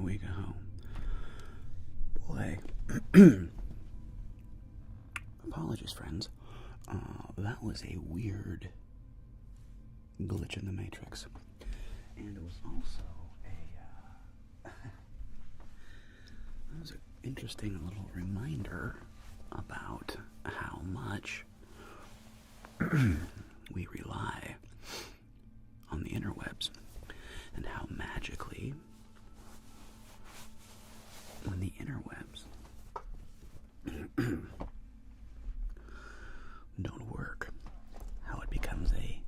we go. Boy. Apologies, friends. That was a weird glitch in the Matrix. And it was also that was an interesting little reminder about how much we rely on the interwebs and how magically when the interwebs don't work, how it becomes a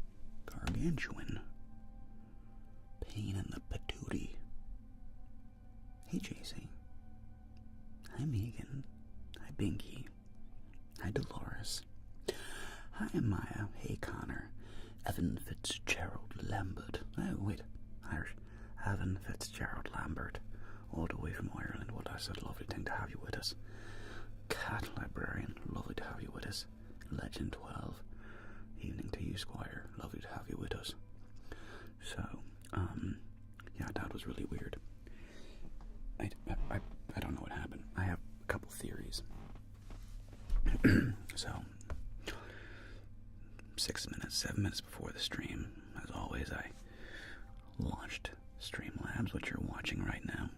gargantuan pain in the patootie. Hey JC. Hi Megan. Hi Binky. Hi Dolores. Hi Maya. Hey Connor. Evan Fitzgerald Lambert. Oh wait, Irish. Evan Fitzgerald Lambert. All the way from Ireland. What I said, lovely thing to have you with us. Cat Librarian, lovely to have you with us. Legend 12. Evening to you, Squire. Lovely to have you with us. So, yeah, that was really weird. I don't know what happened. I have a couple theories. So, 7 minutes before the stream, as always, I launched Streamlabs, which you're watching right now.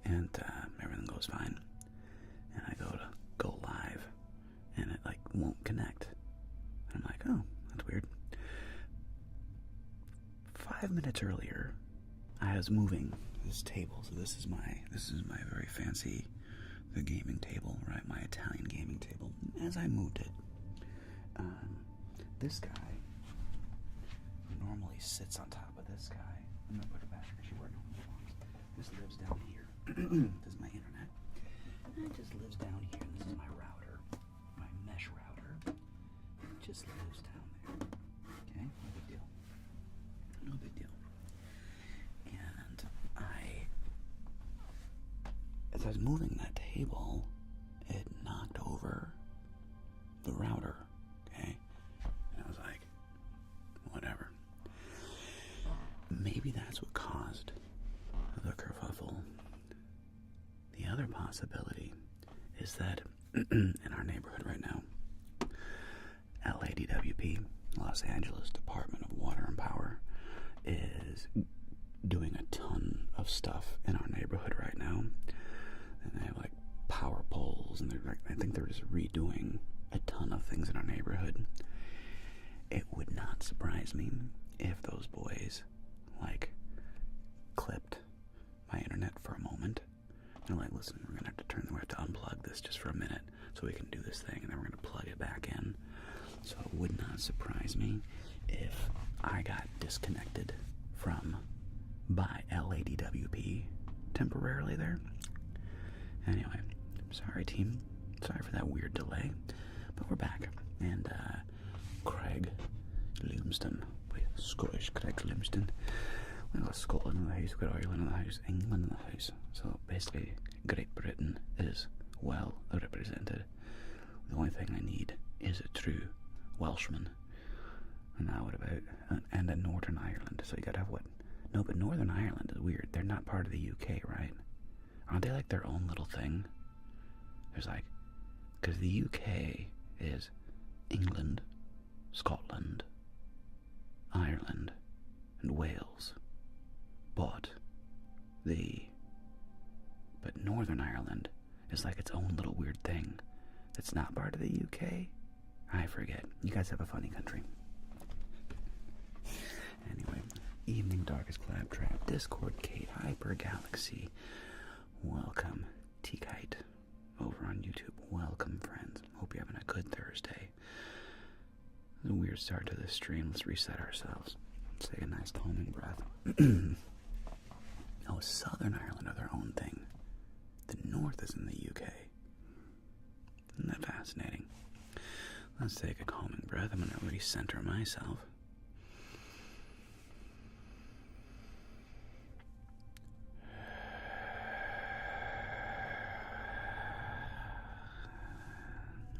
And everything goes fine. And I go live, and it won't connect. And I'm like, oh, that's weird. 5 minutes earlier, I was moving this table. So this is my very fancy, the gaming table, right? My Italian gaming table. As I moved it, this guy normally sits on top of this guy. I'm gonna put it back actually where it normally belongs. This lives down here. This is my internet. And it just lives down here. This is my router, my mesh router. It just lives down there. Okay, no big deal. No big deal. And as I was moving that table, it knocked over the router. Okay, and I was like, whatever. Maybe that's what caused the kerfuffle. The other possibility is that in our neighborhood right now, LADWP, Los Angeles Department of Water and Power, is doing a ton of stuff in our neighborhood right now. And they have power poles, and I think they're just redoing a ton of things in our neighborhood. It would not surprise me if those boys clipped my internet for a moment. They're like, listen, we have to unplug this just for a minute so we can do this thing, and then we're going to plug it back in. So it would not surprise me if I got disconnected by LADWP temporarily there. Anyway, sorry team. Sorry for that weird delay. But we're back. And Craig Lumsden. Wait, Scottish Craig Lumsden. We got Scotland in the house, we got Ireland in the house, England in the house. So basically, Great Britain is well represented. The only thing I need is a true Welshman. And now what about, and a Northern Ireland. So you gotta have what? No, but Northern Ireland is weird. They're not part of the UK, right? Aren't they their own little thing? There's because the UK is England, Scotland, Ireland, and Wales. But Northern Ireland is its own little weird thing that's not part of the UK. I forget. You guys have a funny country. Anyway, Evening Darkest Claptrap, Discord Kate, Hyper Galaxy. Welcome, T-Kite, over on YouTube. Welcome, friends. Hope you're having a good Thursday. It's a weird start to this stream. Let's reset ourselves. Let's take a nice calming breath. Oh, Southern Ireland are their own thing. The North is in the UK. Isn't that fascinating? Let's take a calming breath. I'm going to recenter myself.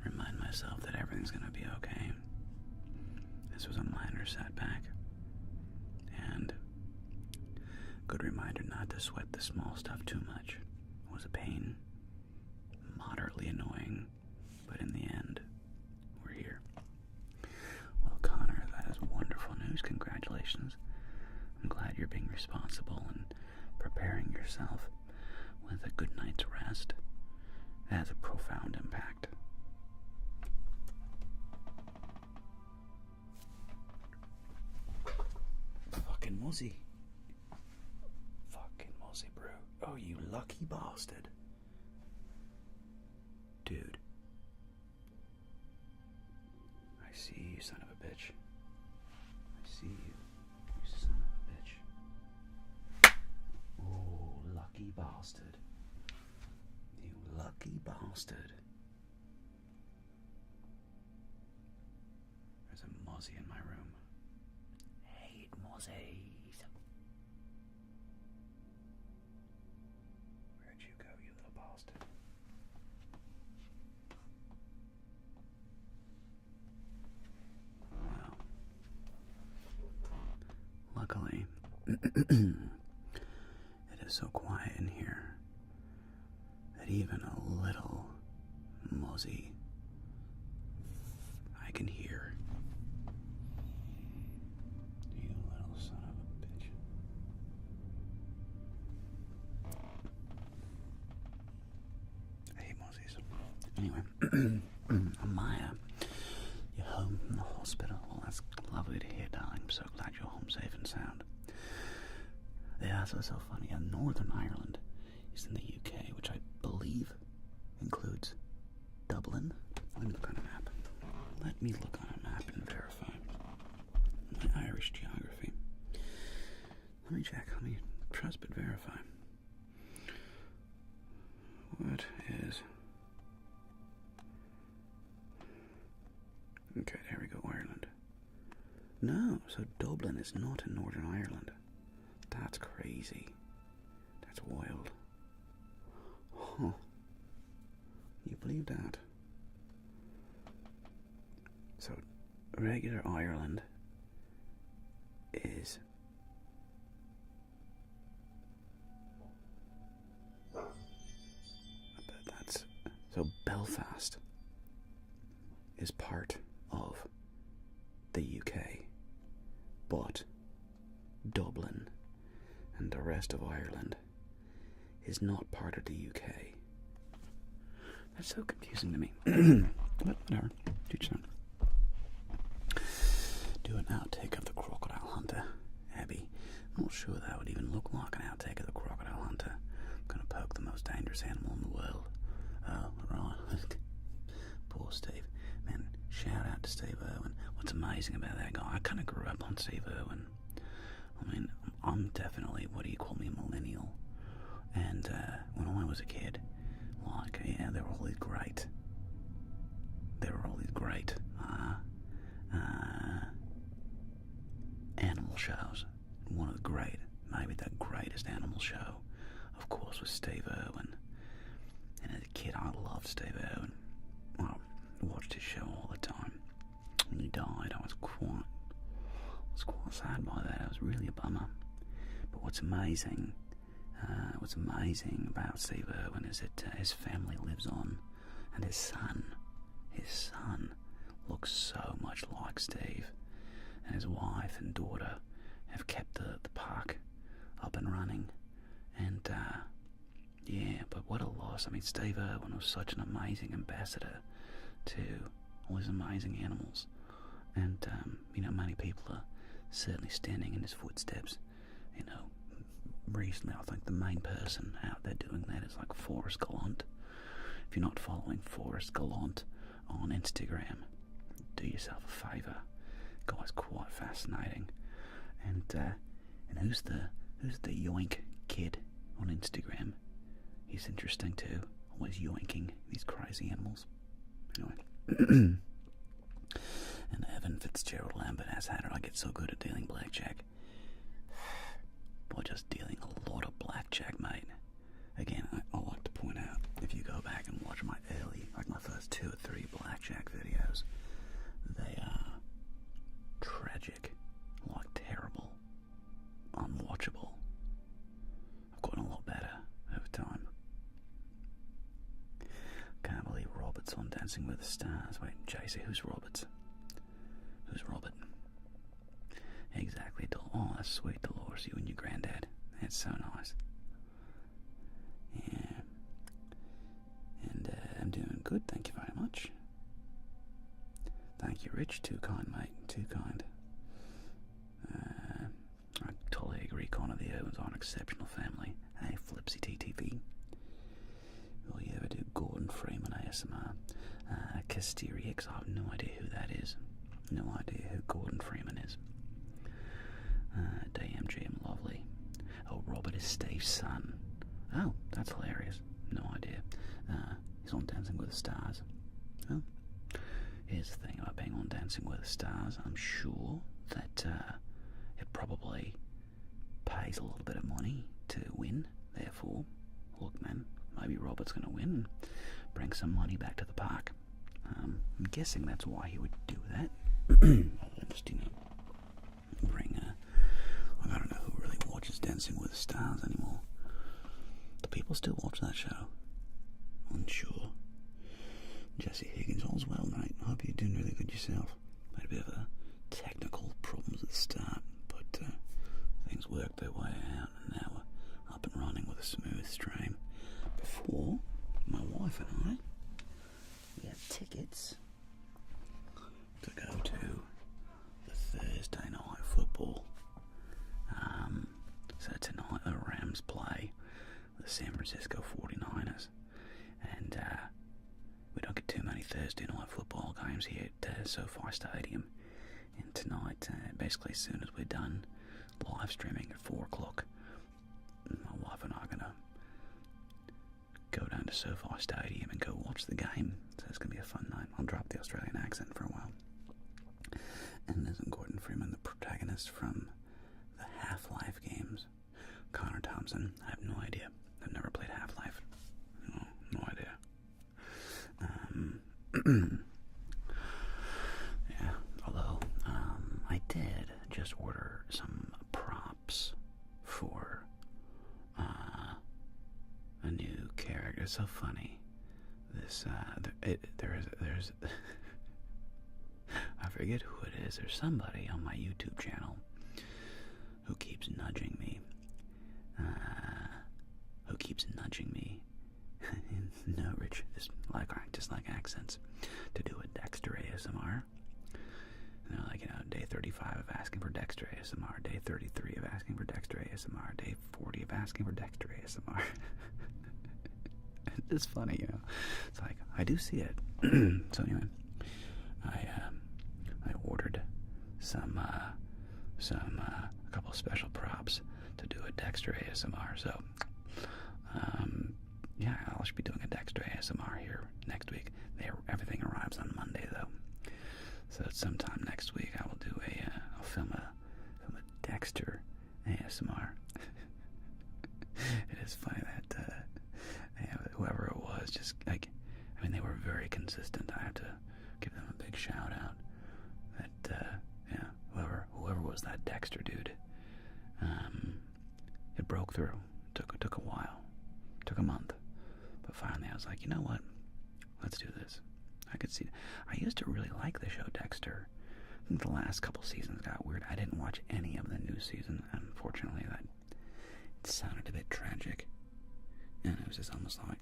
Remind myself that everything's going to be okay. This was a minor setback. And good reminder not to sweat the small stuff too much. It was a pain, moderately annoying, but in the end, we're here. Well, Connor, that is wonderful news. Congratulations. I'm glad you're being responsible and preparing yourself with a good night's rest. It has a profound impact. Fucking muzzy. Fucking muzzy, bro. Oh, you lucky bastard. Dude. I see you, son of a bitch. I see you, you son of a bitch. Oh, lucky bastard. You lucky bastard. There's a muzzy in my room. Hate muzzies. Where'd you go, you little bastard? Well, luckily, it is so quiet in here that even a little muzzy I can hear. You little son of a bitch. I hate muzzies. Anyway, Maya, you're home from the hospital. Well, that's lovely to hear, darling. I'm so glad you're home safe and sound. Yeah, so funny. Northern Ireland is in the UK, which I believe includes Dublin. Let me look on a map. Let me look on a map and verify my Irish geography. Let me check. Let me trust but verify. What is... Okay, there we go, Ireland. No, so Dublin is not in Northern Ireland. That's crazy. That's wild. Huh. You believe that? So, regular Ireland is... I bet that's... So, Belfast is part of the UK, but Dublin and the rest of Ireland is not part of the UK. That's so confusing to me. But whatever. Do your own. Do an outtake of the Crocodile Hunter, Abby. I'm not sure that would even look like an outtake of the Crocodile Hunter. I'm gonna poke the most dangerous animal in the world. Oh, right. Poor Steve. Man, shout out to Steve Irwin. What's amazing about that guy, I kind of grew up on Steve Irwin. I mean, I'm definitely, what do you call me, a millennial. And when I was a kid, like, yeah, they were always great. They were always great animal shows. One of the great, maybe the greatest animal show, of course, was Steve Irwin. And as a kid, I loved Steve Irwin. I watched his show all the time. When he died, I was quite sad by that. It was really a bummer. But what's amazing about Steve Irwin is that his family lives on, and his son looks so much like Steve, and his wife and daughter have kept the park up and running, and yeah, but what a loss. I mean, Steve Irwin was such an amazing ambassador to all these amazing animals, and many people are certainly standing in his footsteps. Recently I think the main person out there doing that is like Forrest Gallant. If you're not following Forrest Gallant on Instagram, do yourself a favour. Guy's quite fascinating. And who's the yoink kid on Instagram? He's interesting too. Always yoinking these crazy animals. Anyway. And Evan Fitzgerald Lambert has had it. I get so good at dealing blackjack. Or just dealing a lot of blackjack, mate. Again, I like to point out, if you go back and watch my early, like my first 2 or 3 blackjack videos, they are tragic, like terrible, unwatchable. Dancing with the Stars. Wait, JC, who's Roberts? Who's Robert? Exactly, oh, that's sweet, Dolores, you and your granddad. That's so nice. Yeah. And I'm doing good, thank you very much. Thank you, Rich. Too kind, mate. Too kind. I totally agree, Connor. The Owens are an exceptional family. Hey, Flipsy TTV. Will you ever do Gordon Freeman ASMR? Casterix, I have no idea who that is. No idea who Gordon Freeman is. DMGM Lovely. Oh, Robert is Steve's son. Oh, that's hilarious. No idea. He's on Dancing with the Stars. Oh. Here's the thing about being on Dancing with the Stars. I'm sure that it probably pays a little bit of money to win. Therefore, look, man, maybe Robert's going to win and bring some money back to the park. I'm guessing that's why he would do that. Just, bring I don't know who really watches Dancing with the Stars anymore. Do people still watch that show? Unsure. Jesse Higgins, all's well, mate. I hope you're doing really good yourself. Had a bit of technical problems at the start, but things worked their way out, and now we're up and running with a smooth stream. Before, my wife and I, we had tickets to go to the Thursday night football. So tonight the Rams play the San Francisco 49ers, and we don't get too many Thursday night football games here at SoFi Stadium. And tonight, basically as soon as we're done live streaming at 4 o'clock, my wife and I are going to go down to SoFi Stadium and go watch the game. So it's going to be a fun night. I'll drop the Australian accent for a while. And isn't Gordon Freeman the protagonist from the Half-Life games? Connor Thompson, I have no idea. I've never played Half-Life. No idea. Yeah, although I did just order some props for a new character. It's so funny. This there's I forget who it is. There's somebody on my YouTube channel who keeps nudging me. No, Rich, just like accents, to do a Dexter ASMR. Day 35 of asking for Dexter ASMR, day 33 of asking for Dexter ASMR, day 40 of asking for Dexter ASMR. It's funny, It's like, I do see it. So anyway, I ordered a couple special props to do a Dexter ASMR. So, yeah, I should be doing a Dexter ASMR here next week. Everything arrives on Monday, though. So sometime next week I will do I'll film a Dexter ASMR. It is funny that whoever it was, they were very consistent. I have to give them a big shout out. That whoever was that Dexter dude, it broke through. Took a while, took a month, but finally I was like, you know what? Let's do this. I could see. I used to really like the show Dexter. I think the last couple seasons got weird. I didn't watch any of the new season. Unfortunately, it sounded a bit tragic, and it was just almost like,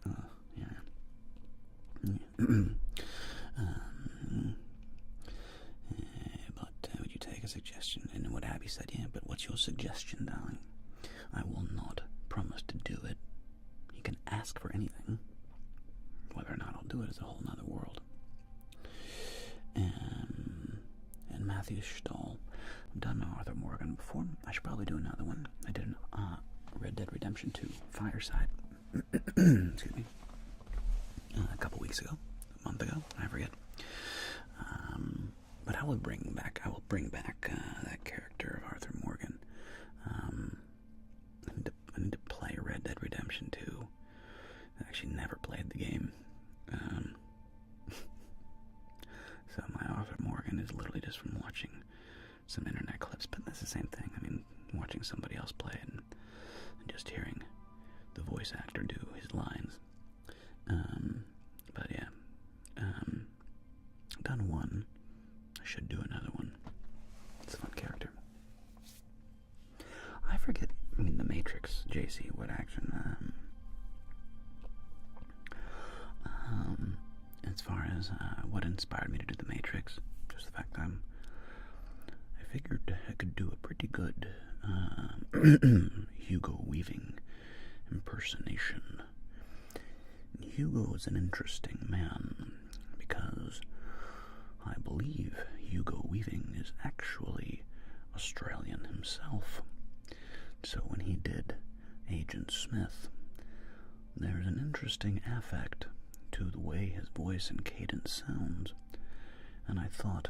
but would you take a suggestion? And what Abby said, yeah. But what's your suggestion, darling? I will not promise to do it. You can ask for anything. Whether or not I'll do it is a whole nother world. And Matthew Stahl. I've done Arthur Morgan before. I should probably do another one. I did an Red Dead Redemption 2 Fireside. Excuse me. A couple weeks ago. A month ago. I forget. But I will bring back that character of Arthur Morgan. I need to play Red Dead Redemption 2. I actually never played the game. So my Arthur Morgan is literally just from watching some internet clips, but that's the same thing. I mean, watching somebody else play it and just hearing the voice actor do his lines. But yeah. JC, what action? As far as what inspired me to do The Matrix, just the fact I figured I could do a pretty good Hugo Weaving impersonation. Hugo is an interesting man because I believe Hugo Weaving is actually Australian himself. So when he did Agent Smith, there's an interesting affect to the way his voice and cadence sounds, and I thought,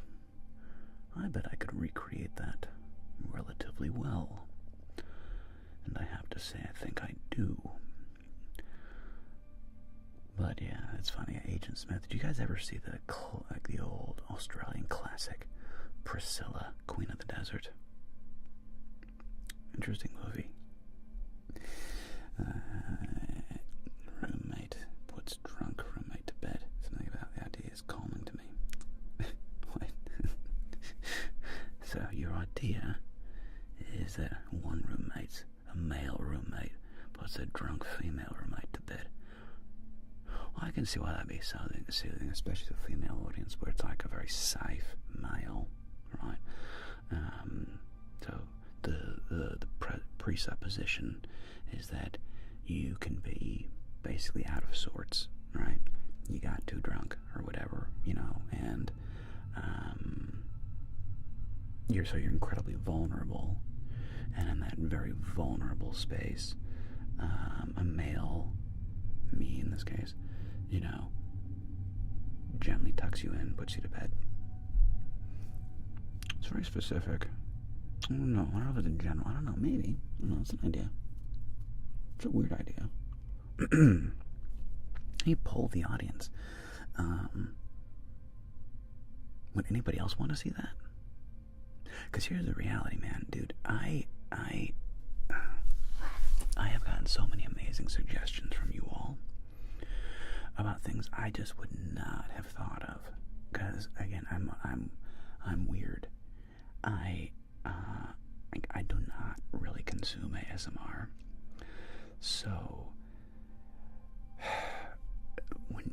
I bet I could recreate that relatively well. And I have to say, I think I do. But yeah, it's funny, Agent Smith. Did you guys ever see the old Australian classic, Priscilla, Queen of the Desert? Interesting movie. Roommate puts drunk roommate to bed. Something about the idea is calming to me. What? So your idea is that one roommate, a male roommate, puts a drunk female roommate to bed. Well, I can see why that'd be soothing, especially the female audience, where it's like a very safe male, right? So the presupposition is that you can be basically out of sorts, right? You got too drunk or whatever, and you're incredibly vulnerable, and in that very vulnerable space, a male, me in this case, gently tucks you in, puts you to bed. It's very specific. I don't know. I don't know if it's in general. I don't know. Maybe. I don't know. It's an idea. It's a weird idea. You poll the audience. Would anybody else want to see that? Because here's the reality, man, dude. I have gotten so many amazing suggestions from you all about things I just would not have thought of. Because again, I'm weird. I do not really consume ASMR. So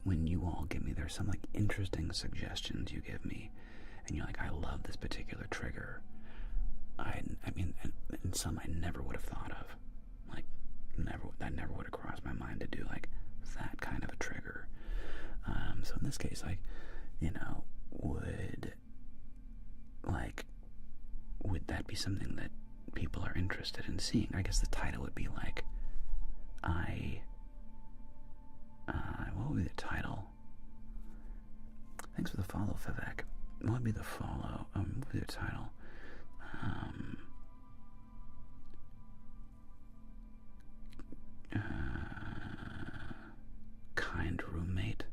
when you all give me, there's some interesting suggestions you give me, and you're like, I love this particular trigger. I mean, and some I never would have thought of. That never would have crossed my mind to do that kind of a trigger. So in this case, would that be something that people are interested in seeing? I guess the title would be what would be the title? Thanks for the follow, Vivek. What would be the follow? What would be the title? Kind roommate.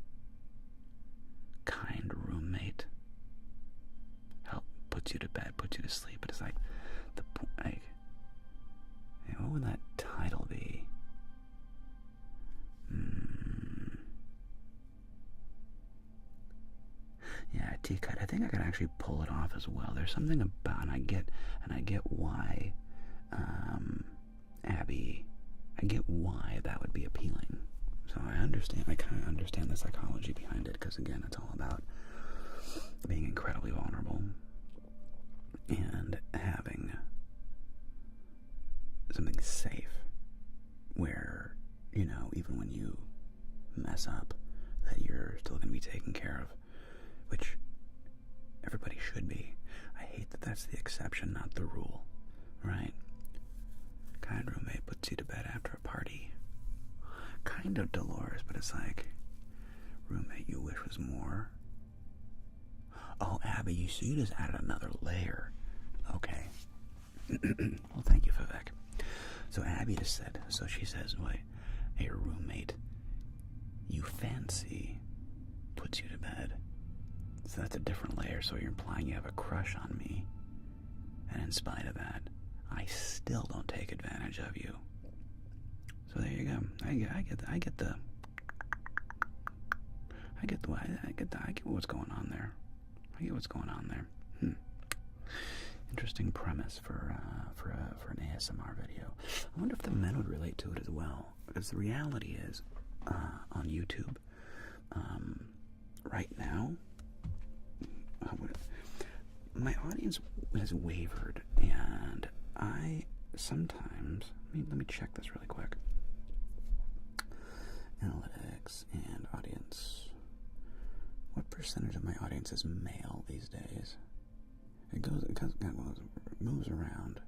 Kind roommate. Help, puts you to bed, puts you to sleep. But it's what would that title be? Yeah, T-Cut. I think I could actually pull it off as well. There's something about, and I get why, Abby, I get why that would be appealing. So I kind of understand the psychology behind it, because again, it's all about being incredibly vulnerable and having something safe where, even when you mess up, that you're still going to be taken care of, which everybody should be. I hate that that's the exception, not the rule, right? Kind roommate puts you to bed after a party. Kind of Dolores, but it's roommate you wish was more. Oh, Abby, you just added another layer. Okay. Well, thank you, Vivek. So Abby just said, she says, a roommate you fancy puts you to bed. So that's a different layer, so you're implying you have a crush on me. And in spite of that, I still don't take advantage of you. So there you go. I get what's going on there. I get what's going on there. Interesting premise for an ASMR video. I wonder if the men would relate to it as well. Because the reality is, on YouTube, right now, my audience has wavered, and I sometimes, let me check this really quick. Analytics and audience. What percentage of my audience is male these days? It moves around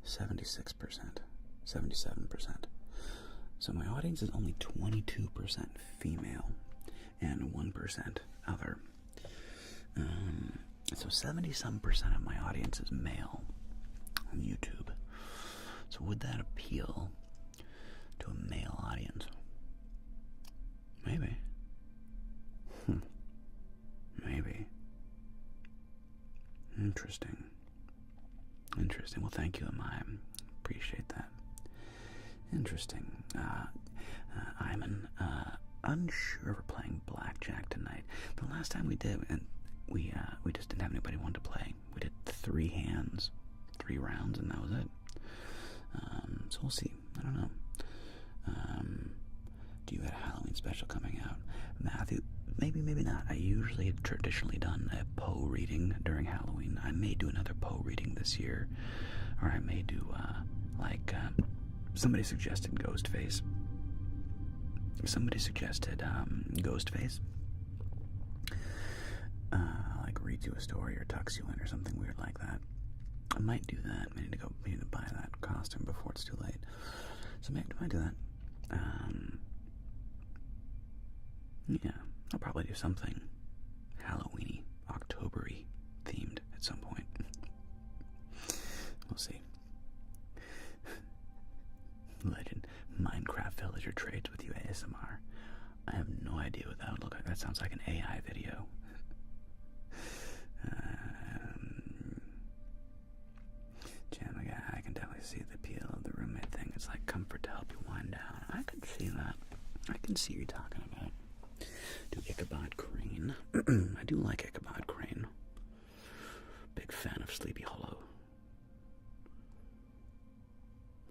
76%, 77%. So my audience is only 22% female and 1% other. So 70-some% of my audience is male on YouTube. So would that appeal to a male audience? Maybe. Maybe. Interesting. Well, thank you, Amaya. Appreciate that. Interesting. I'm unsure if we're playing Blackjack tonight. The last time we did, and we just didn't have anybody want to play. We did 3 hands, 3 rounds, and that was it. So we'll see. I don't know. Do you have a Halloween special coming out? Matthew, maybe not. I usually have traditionally done a Poe reading during Halloween. I may do another Poe reading this year. Or I may do, somebody suggested Ghostface. Ghostface. Read you a story or tux you in or something weird like that. I might do that. I need to buy that costume before it's too late. So maybe I might do that. Yeah, I'll probably do something Halloween-y, October-y themed at some point. We'll see. Legend. Minecraft villager trades with you ASMR. I have no idea what that would look like. That sounds like an AI video. Jim, I can definitely see the appeal of the roommate thing. It's like comfort to help you wind down. I can see that. I can see what you're talking about. Do Ichabod Crane. I do like Ichabod Crane. Big fan of Sleepy Hollow.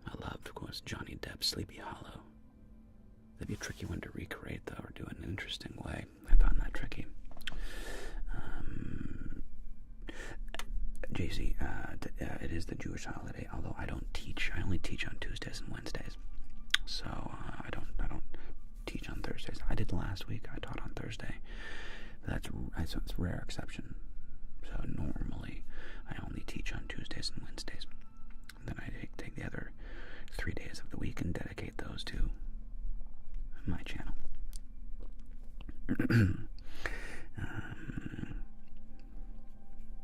I loved, of course, Johnny Depp's Sleepy Hollow. That'd be a tricky one to recreate, though, or do it in an interesting way. I found that tricky. JC, it is the Jewish holiday, although I don't teach. I only teach on Tuesdays and Wednesdays. So, I don't teach on Thursdays. I did last week. I taught on Thursday. But it's a rare exception. So, normally, I only teach on Tuesdays and Wednesdays. And then I take the other 3 days of the week and dedicate those to my channel.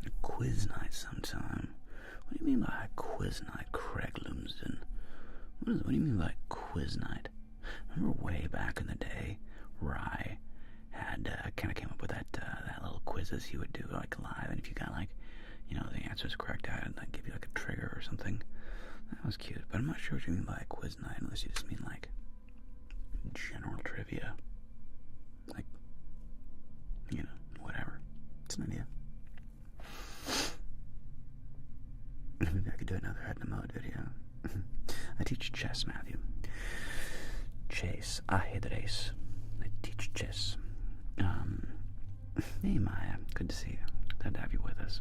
A quiz night sometime. What do you mean by a quiz night, Craig Lumsden? What do you mean by quiz night? I remember way back in the day, Rye had kind of came up with that little quizzes he would do like live, and if you got the answers correct, I'd give you a trigger or something. That was cute, but I'm not sure what you mean by a quiz night, unless you just mean general trivia, whatever. It's an idea. Maybe I could do another head in the mode video. I teach chess, Matthew. Chase. Ajedrez. I teach chess. Hey, Maya. Good to see you. Glad to have you with us.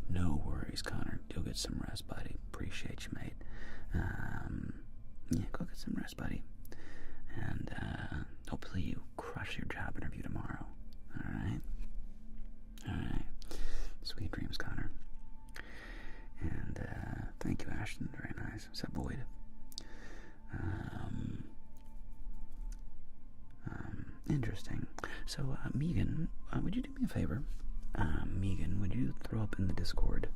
No worries, Connor. You'll get some rest, buddy. Appreciate you, mate. Yeah, go get some rest, buddy. And hopefully you crush your job interview tomorrow. Alright? Alright. Sweet dreams, Connor. And thank you, Ashton. Very nice. What's up, Boyd? Interesting. So, Megan, would you do me a favor? Megan, would you throw up in the Discord?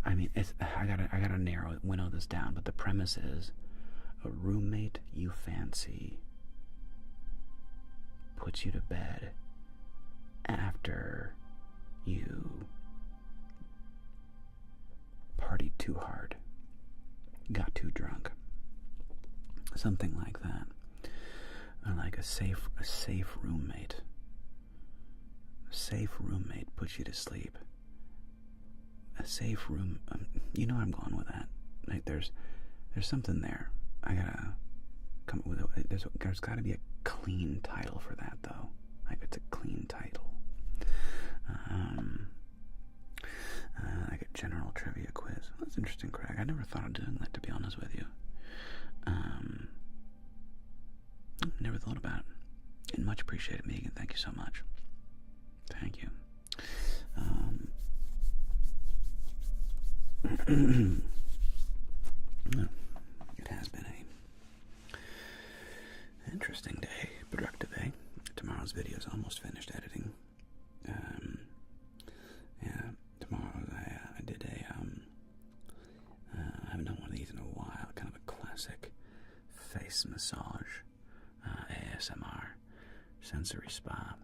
I gotta winnow this down, but the premise is a roommate you fancy puts you to bed after you partied too hard, got too drunk. Something like that. Or like a safe roommate. A safe roommate puts you to sleep. A safe room, you know where I'm going with that. Like there's something there. I gotta come up with it. There's gotta be a clean title for that though. Like it's a clean title. Like a general trivia quiz. That's interesting, Craig. I never thought of doing that, to be honest with you. Never thought about it. And much appreciated, Megan. Thank you so much. Thank you. It has been a interesting day, productive day. Tomorrow's video is almost finished editing. Yeah, tomorrow I did a I haven't done one of these in a while. Kind of a classic face massage, ASMR, sensory spa.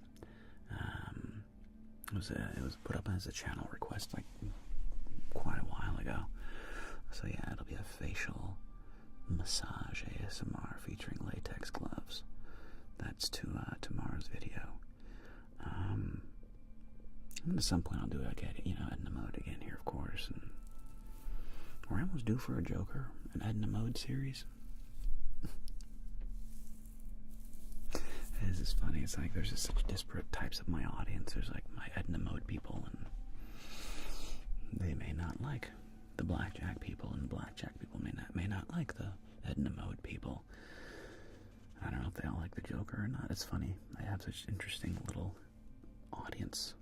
It was put up as a channel request like quite a while ago. So yeah, it'll be a facial massage ASMR featuring latex gloves. That's tomorrow's video. And at some point I'll do Edna Mode again here, of course. And we're almost due for a Joker, an Edna Mode series. This is funny. It's like there's just such disparate types of my audience. There's like my Edna Mode people, and they may not like the Blackjack people, and the Blackjack people may not like the Edna Mode people. I don't know if they all like the Joker or not. It's funny. I have such interesting little audience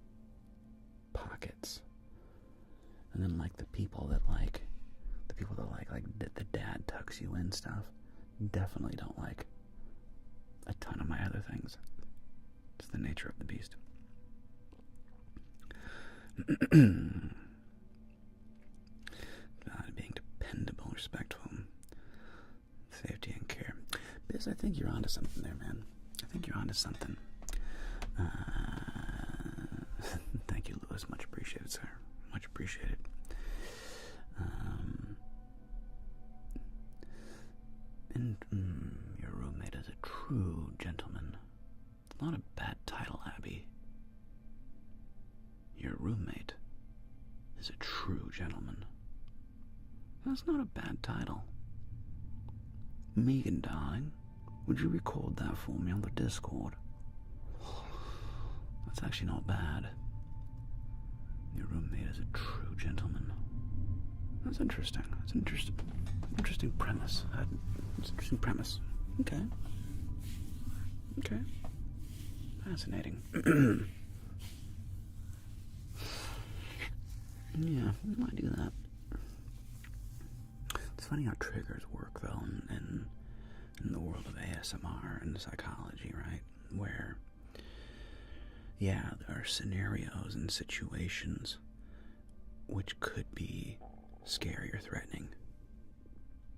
pockets. And then like the people that like the dad tucks you in stuff definitely don't like a ton of my other things. It's the nature of the beast. Being dependable, respectful, safety and care. Biz, I think you're onto something there, man. I think you're onto something. Thank you, Lewis. Much appreciated, sir. Much appreciated. Your roommate is a true gentleman. It's not a bad title, Abby. Your roommate is a true gentleman. That's not a bad title. Megan, darling, would you record that for me on the Discord? That's actually not bad. Your roommate is a true gentleman. That's interesting. That's an interesting premise. It's an interesting premise. Okay. Fascinating. Yeah, we might do that. It's funny how triggers work, though, in the world of ASMR and psychology, right? Where, yeah, there are scenarios and situations which could be scary or threatening.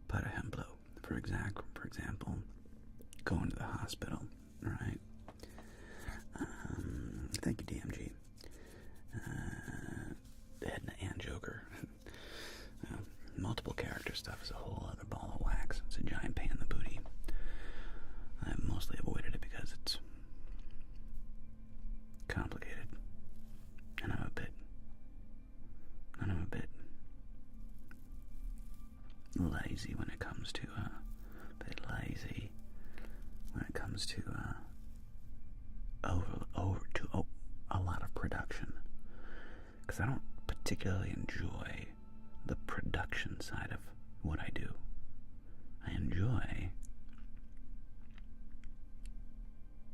Por ejemplo, for example, going to the hospital, right? Thank you, DMG. Edna and Joker. Multiple character stuff is a whole other ball of wax. It's a giant pain in the booty. I've mostly avoided it because it's complicated. And I'm a bit lazy when it comes to a lot of production, because I don't particularly enjoy the production side of what I do. I enjoy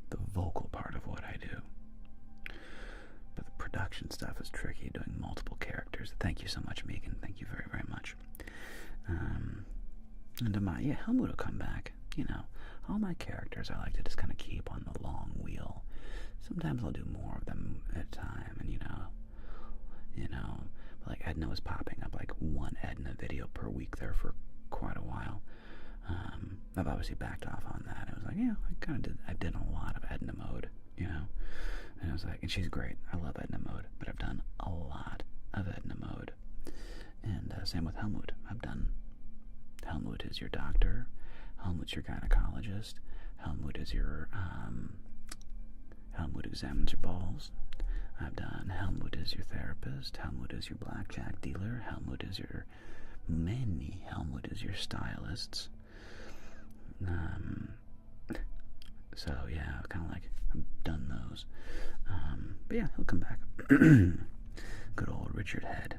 the vocal part of what I do, but the production stuff is tricky, doing multiple characters. Thank you so much, Megan. Thank you very, very much. And Helmut will come back. All my characters I like to just kind of keep on the long wheel. Sometimes I'll do more of them at a time, and but like Edna was popping up like one Edna video per week there for quite a while. I've obviously backed off on that. I was like, I did a lot of Edna Mode, and I was like, and she's great. I love Edna Mode, but I've done a lot of Edna Mode. And same with Helmut. I've done Helmut is your doctor. Helmut's your gynecologist. Helmut is your, Helmut examines your balls. I've done Helmut is your therapist. Helmut is your blackjack dealer. Helmut is your Helmut is your stylists. So yeah, kind of like I've done those. But yeah, he'll come back. Good old Richard Head.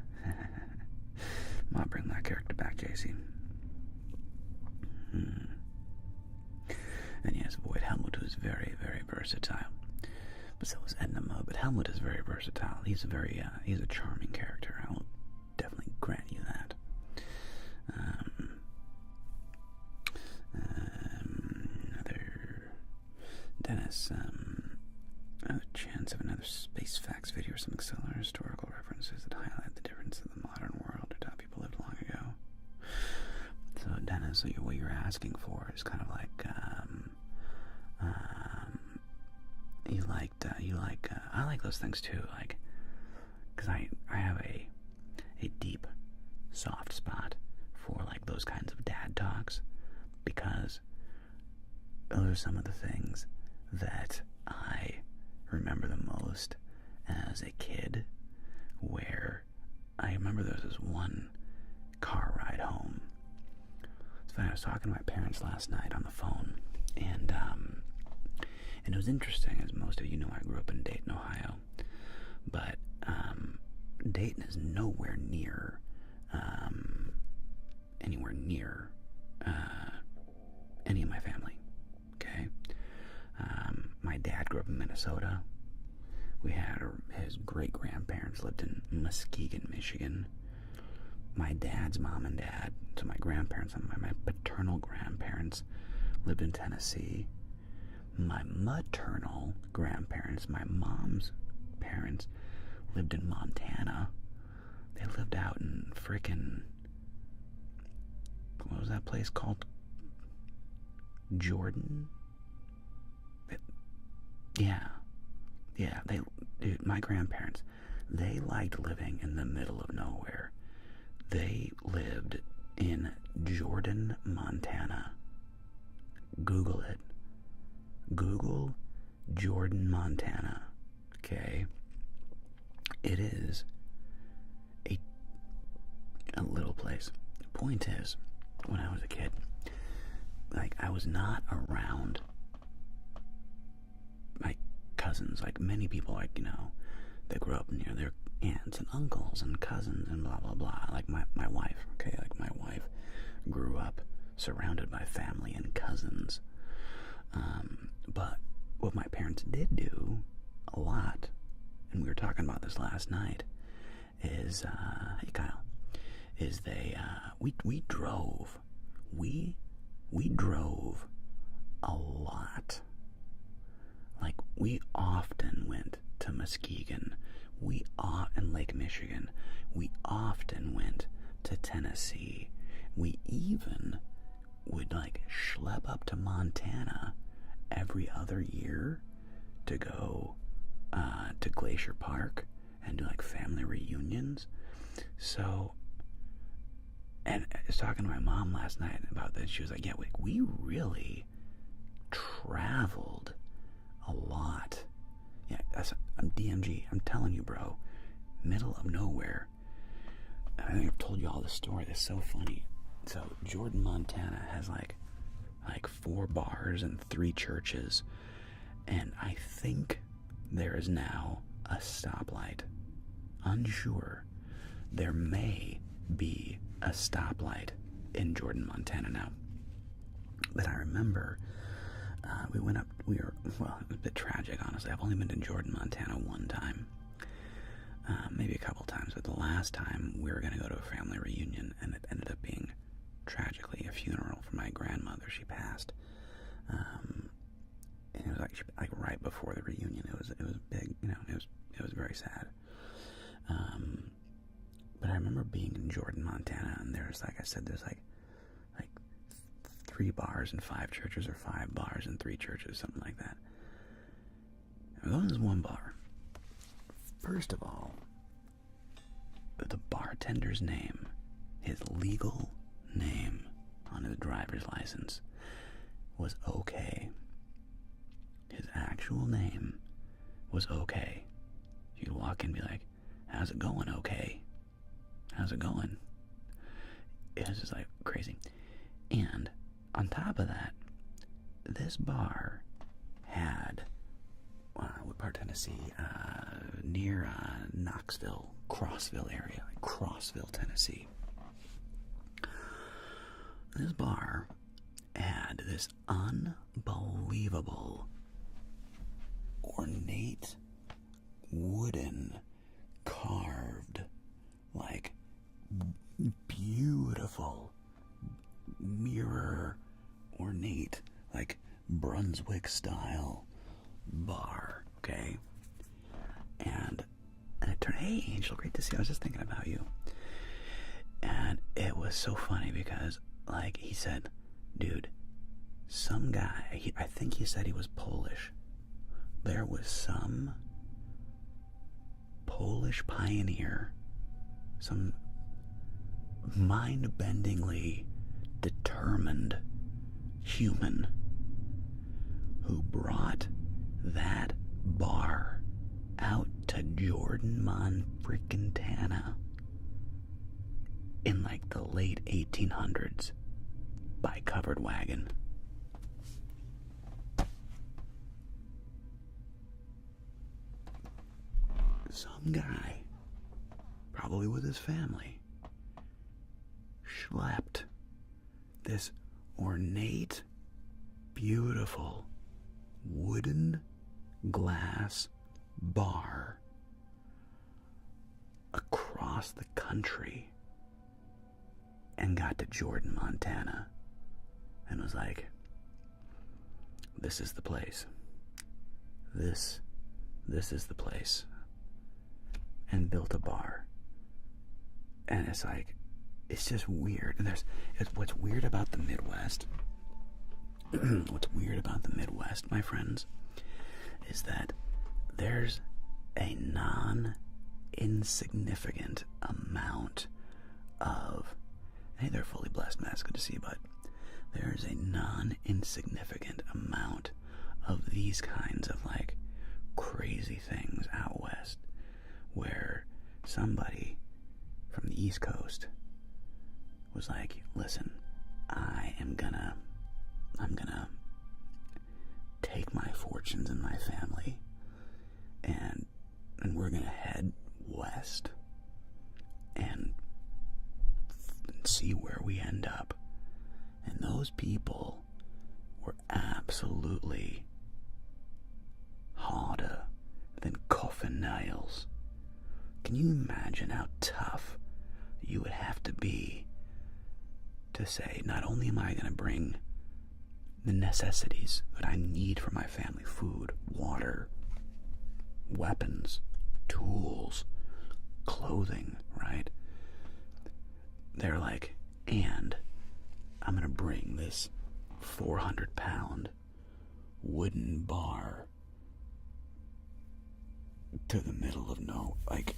I'll bring that character back, JC. And yes, Void Helmut was very, very versatile. But so was Edna Mode. But Helmut is very versatile. He's a very, he's a charming character. I will definitely grant you that. Another Dennis. A chance of another space facts video or some accelerated historical references that highlight the difference in the modern world or how people lived long ago. So Dennis, so what you're asking for is kind of like I like those things too, like, because I have a deep soft spot for like those kinds of dad talks, because those are some of the things that I remember the most as a kid, where I remember there was this one car ride home. It's funny, I was talking to my parents last night on the phone, and it was interesting, as most of you know, I grew up in Dayton, Ohio, but Dayton is nowhere near anywhere near any of my family, okay? My dad grew up in Minnesota. We had his great-grandparents lived in Muskegon, Michigan. My dad's mom and dad, so my grandparents and my paternal grandparents lived in Tennessee. My maternal grandparents, my mom's parents, lived in Montana. They lived out in frickin', what was that place called? Jordan? Yeah, dude, my grandparents, they liked living in the middle of nowhere. They lived in Jordan, Montana. Google it. Google Jordan, Montana. Okay? It is a little place. The point is, when I was a kid, like, I was not around my cousins, like many people, like, you know, that grew up near their aunts and uncles and cousins and blah, blah, blah. Like my wife, okay? Like, my wife grew up surrounded by family and cousins. But what my parents did do a lot, and we were talking about this last night, is, hey Kyle, is we drove a lot. Like, we often went to Muskegon, and Lake Michigan. We often went to Tennessee. We even would, like, schlep up to Montana every other year to go to Glacier Park and do, like, family reunions. So, and I was talking to my mom last night about this. She was like, yeah, we really traveled a lot. Yeah, I'm DMG. I'm telling you, bro. Middle of nowhere. I think I've told you all this story. That's so funny. So Jordan, Montana has like 4 bars and 3 churches, and I think there is now a stoplight. Unsure. There may be a stoplight in Jordan, Montana now. But I remember it was a bit tragic, honestly. I've only been to Jordan, Montana one time. Maybe a couple times, but the last time we were going to go to a family reunion, and it ended up being, tragically, a funeral for my grandmother. She passed. And it was like right before the reunion. It was big, you know, it was very sad. But I remember being in Jordan, Montana, and there's, like I said, there's like 3 bars and 5 churches, or 5 bars and 3 churches, something like that. This is one bar. First of all, the bartender's name, his legal name on his driver's license, was OK. His actual name was OK. You'd walk in and be like, how's it going, OK? How's it going? It was just like crazy. And on top of that, this bar had, what part of Tennessee? Near Knoxville, Crossville area, Crossville, Tennessee. This bar had this unbelievable, ornate, wooden, carved, like, beautiful, mirror, ornate, like, Brunswick-style bar, okay? And it turned, hey, Angel, great to see you. I was just thinking about you. And it was so funny because, like, he said, dude, some guy, I think he said he was Polish. There was some Polish pioneer, some mind-bendingly determined human who brought that bar out to Jordan, Montana in like the late 1800s by covered wagon. Some guy, probably with his family, schlepped this ornate, beautiful, wooden glass bar across the country and got to Jordan, Montana, and was like, this is the place. This is the place. And built a bar. And it's like, it's just weird. And what's weird about the Midwest, what's weird about the Midwest, my friends, is that there's a non-insignificant amount of, hey, they're fully blessed, man, it's good to see you, bud. There's a non-insignificant amount of these kinds of, like, crazy things out west, where somebody from the East Coast was like, listen, I'm gonna take my fortunes and my family and we're gonna head west and see where we end up. And those people were absolutely harder than coffin nails. Can you imagine how tough you would have to be to say, not only am I going to bring the necessities that I need for my family, food, water, weapons, tools, clothing, right? They're like, and I'm going to bring this 400-pound wooden bar to the middle of no, like,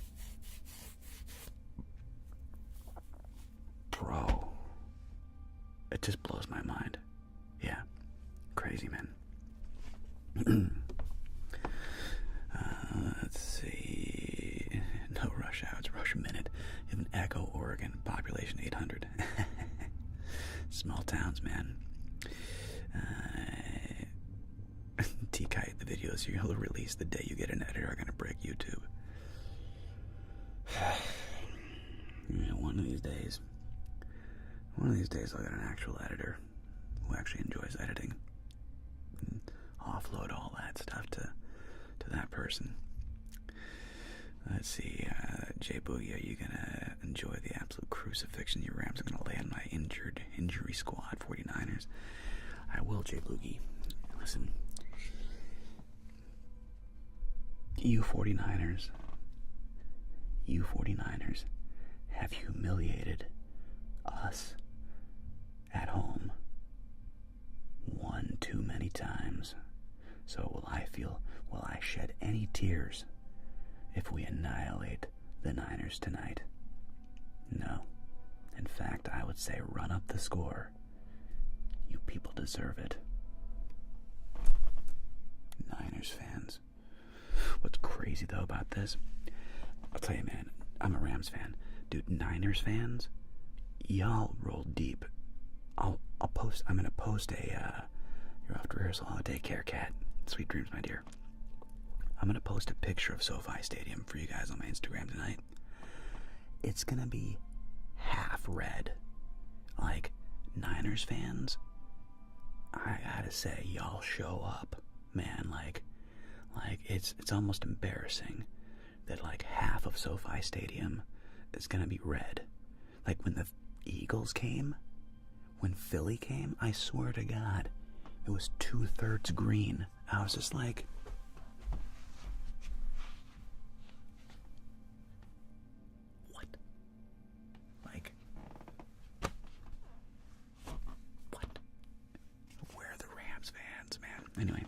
bro, it just blows my mind. Yeah, crazy, man. Let's see. No rush hour, it's rush minute. In Echo, Oregon, population 800. Small towns, man. T-Kite, the videos you'll release the day you get an editor are gonna break YouTube. Yeah, one of these days I'll get an actual editor who actually enjoys editing and offload all that stuff to that person. Let's see, J Boogie, are you gonna enjoy the absolute crucifixion your Rams are gonna lay on my injury squad 49ers? I will, J Boogie. Listen, you 49ers have humiliated us at home one too many times. So will I shed any tears if we annihilate the Niners tonight? No. In fact, I would say run up the score. You people deserve it. crazy though about this? I'll tell you, man, I'm a Rams fan. Dude, Niners fans, y'all roll deep. I'm gonna post a, you're off to rehearsal. Oh, take care, cat. Sweet dreams, my dear. I'm gonna post a picture of SoFi Stadium for you guys on my Instagram tonight. It's gonna be half red. Like, Niners fans, I gotta say, y'all show up, man. Like it's almost embarrassing that like half of SoFi Stadium is gonna be red. Like when the Eagles came, when Philly came, I swear to God, it was 2/3 green. I was just like, what? Like, what? Where are the Rams fans, man? Anyway,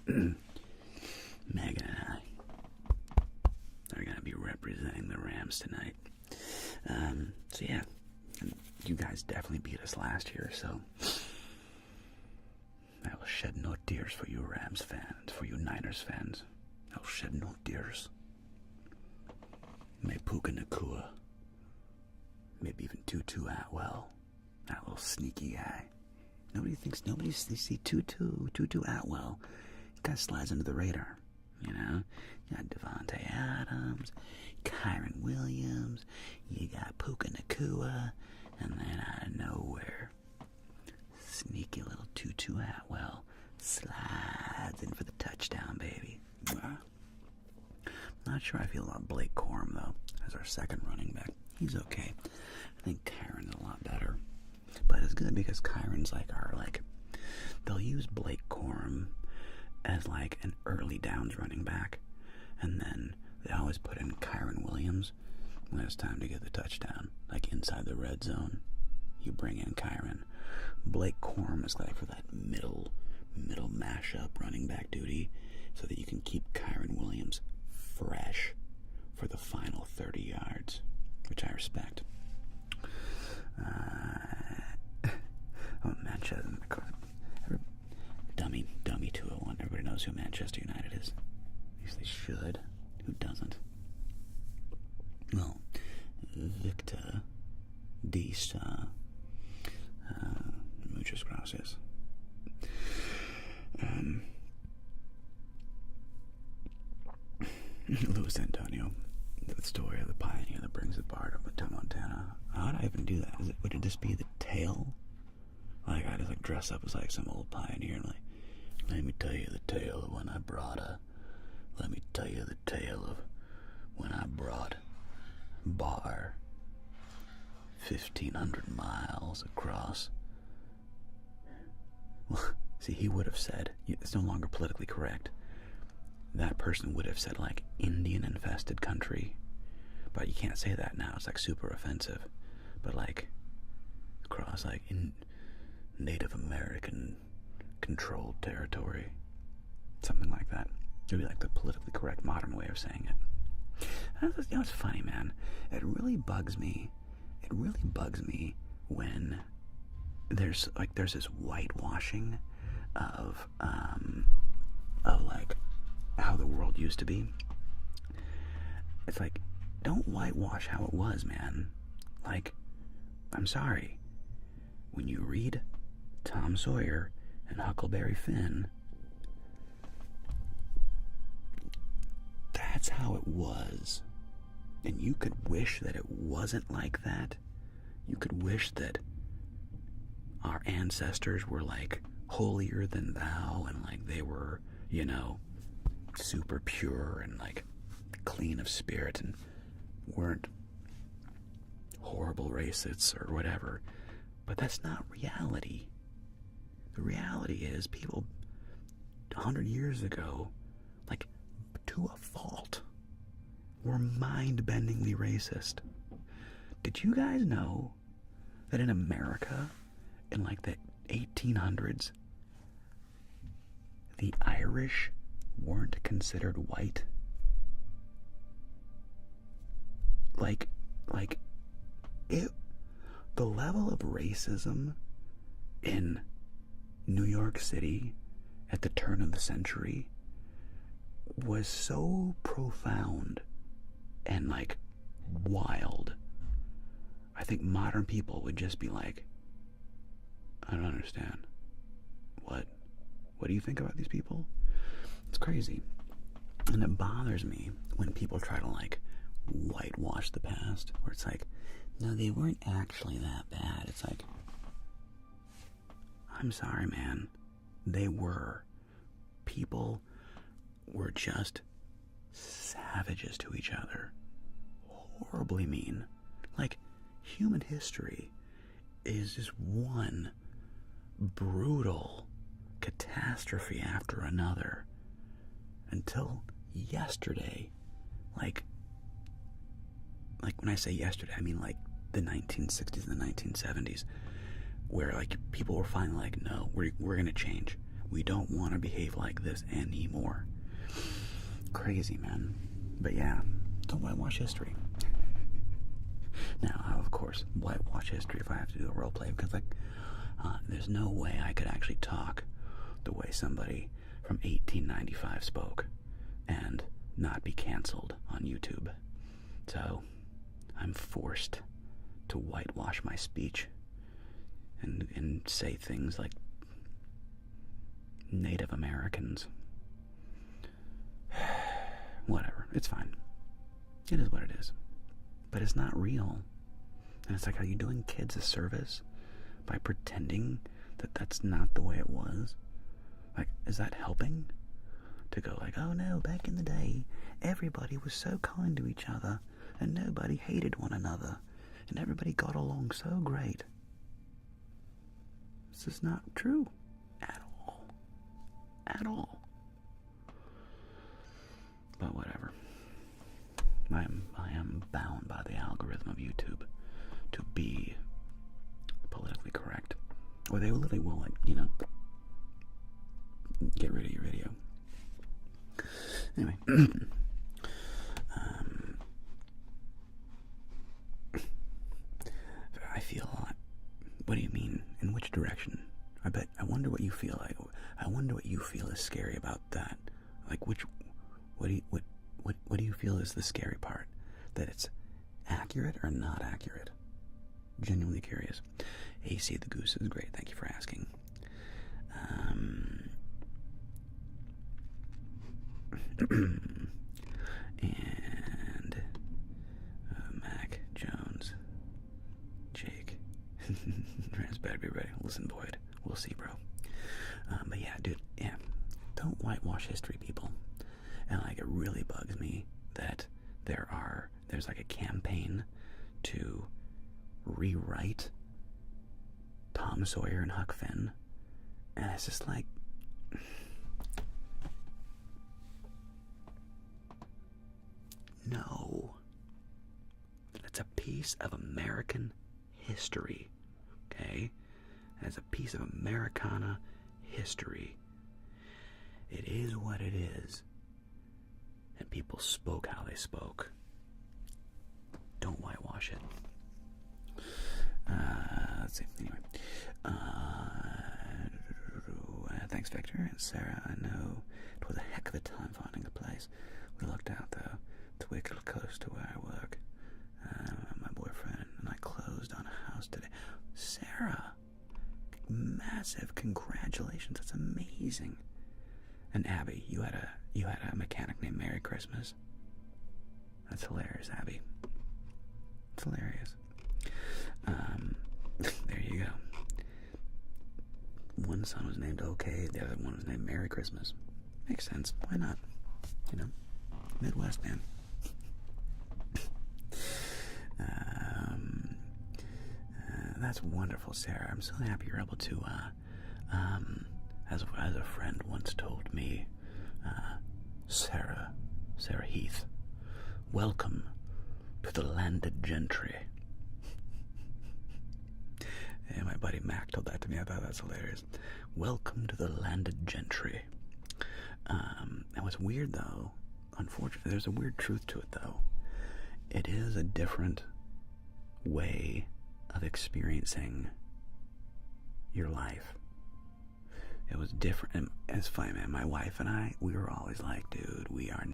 Megan and I are going to be representing the Rams tonight. So yeah, you guys definitely beat us last year, so I will shed no tears for you Rams fans, for you Niners fans. I'll shed no tears. May Puka Nakua, maybe even Tutu Atwell, that little sneaky guy. Nobody sees Tutu Atwell. He kind of slides under the radar, you know? You got Devontae Adams, Kyron Williams, you got Puka Nakua, and then out of nowhere, sneaky little Tutu Atwell slides in for the touchdown, baby. Not sure I feel about Blake Corum, though, as our second running back. He's okay. I think Kyron's a lot better. But it's good because Kyron's they'll use Blake Corum as like an early downs running back. And then they always put in Kyron Williams when it's time to get the touchdown. Like inside the red zone, you bring in Kyron. Blake Corum is like for that middle mashup running back duty so that you can keep Kyron Williams fresh for the final 30 yards, which I respect. Manchester, dummy 201. Everybody knows who Manchester United is. At least they should. Who doesn't? Well, Victor Dista. Muchas gracias. Luis Antonio, the story of the pioneer that brings the bard up to Montana. How would I even do that? Would it just be the tale? Like I just like dress up as like some old pioneer and like, let me tell you the tale of when I brought bar 1,500 miles across. Well, see, he would have said, it's no longer politically correct. That person would have said like Indian-infested country, but you can't say that now. It's like super offensive. But like across like in Native American controlled territory, something like that. It would be like the politically correct modern way of saying it. And it's funny, man. It really bugs me. It really bugs me when there's this whitewashing of like how the world used to be. It's like, don't whitewash how it was, man. Like, I'm sorry. When you read Tom Sawyer and Huckleberry Finn, that's how it was. And you could wish that it wasn't like that. You could wish that our ancestors were like holier than thou and like they were, you know, super pure and like clean of spirit and weren't horrible racists or whatever. But that's not reality. The reality is people 100 years ago, like to a fault, were mind-bendingly racist. Did you guys know that in America, in like the 1800s, the Irish weren't considered white? The level of racism in New York City at the turn of the century was so profound and like wild. I think modern people would just be like, I don't understand. What do you think about these people? It's crazy. And it bothers me when people try to like whitewash the past, where it's like, no, they weren't actually that bad. It's like, I'm sorry, man. They were. People were just savages to each other. Horribly mean. Like, human history is just one brutal catastrophe after another. Until yesterday. Like when I say yesterday, I mean like the 1960s and the 1970s, where like people were finally like, no, we're gonna change. We don't want to behave like this anymore. Crazy, man. But yeah, don't whitewash history. Now, of course, whitewash history if I have to do a role play, because like, there's no way I could actually talk the way somebody from 1895 spoke and not be canceled on YouTube. So I'm forced to whitewash my speech and say things like Native Americans. Whatever, it's fine. It is what it is. But it's not real. And it's like, are you doing kids a service by pretending that that's not the way it was? Like, is that helping? To go like, oh no, back in the day, everybody was so kind to each other, and nobody hated one another, and everybody got along so great. This is not true. At all. At all. But whatever. I am bound by the algorithm of YouTube to be politically correct. Or they literally will, like, get rid of your video. Anyway. I feel a lot. What do you mean? In which direction? I wonder what you feel like. I wonder what you feel is scary about that. Like, what do you feel is the scary part? That it's accurate or not accurate? Genuinely curious. AC the Goose is great. Thank you for asking. And Mac Jones, Jake, Trans better be ready. Listen, Boyd, we'll see, bro. But yeah, dude, yeah, don't whitewash history, people. And like, it really bugs me that there's like a campaign to rewrite Tom Sawyer and Huck Finn, and it's just like, no. It's a piece of American history, okay? It's a piece of Americana history. It is what it is. And people spoke how they spoke. Don't whitewash it. Let's see. Anyway. Thanks, Victor. And Sarah, I know it was a heck of a time finding the place. We looked out, though. It's wicked close to where I work. My boyfriend and I closed on a house today. Sarah, massive congratulations. That's amazing. And Abby, you had a mechanic named Merry Christmas. That's hilarious, Abby. It's hilarious. There you go. One son was named OK, the other one was named Merry Christmas. Makes sense. Why not? Midwest, man. That's wonderful, Sarah. I'm so happy you're able to, as a friend once told me, Sarah Heath, welcome to the landed gentry. And my buddy Mac told that to me. I thought that's hilarious. Welcome to the landed gentry. And what's weird, though, unfortunately, there's a weird truth to it, though. It is a different way of experiencing your life. It was different. And it's funny, man. My wife and I, we were always like, dude, we are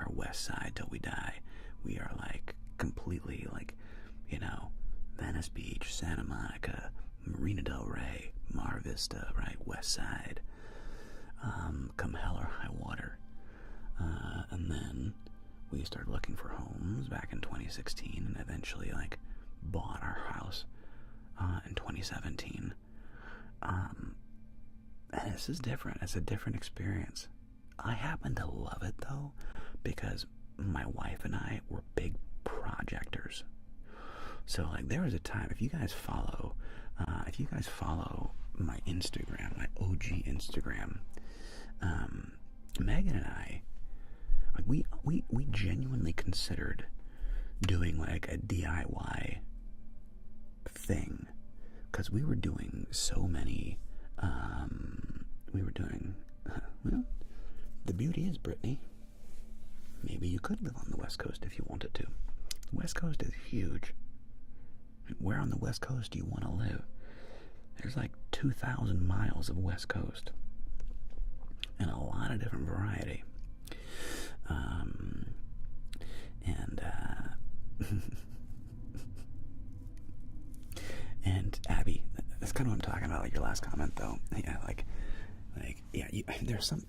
West Side till we die. We are like completely like, you know, Venice Beach, Santa Monica, Marina Del Rey, Mar Vista, right? West Side. Come hell or high water. And then we started looking for homes back in 2016 and eventually like bought our house in 2017. And this is different. It's a different experience. I happen to love it though, because my wife and I were big projectors. So like there was a time, if you guys follow my Instagram, my OG Instagram, Megan and I, like we genuinely considered doing like a DIY thing, because we were doing so many. Well, the beauty is, Brittany, maybe you could live on the West Coast if you wanted to. The West Coast is huge. Where on the West Coast do you want to live? There's like 2,000 miles of West Coast. And a lot of different variety. And Abby, that's kind of what I'm talking about, like your last comment though. Yeah, yeah, there's some...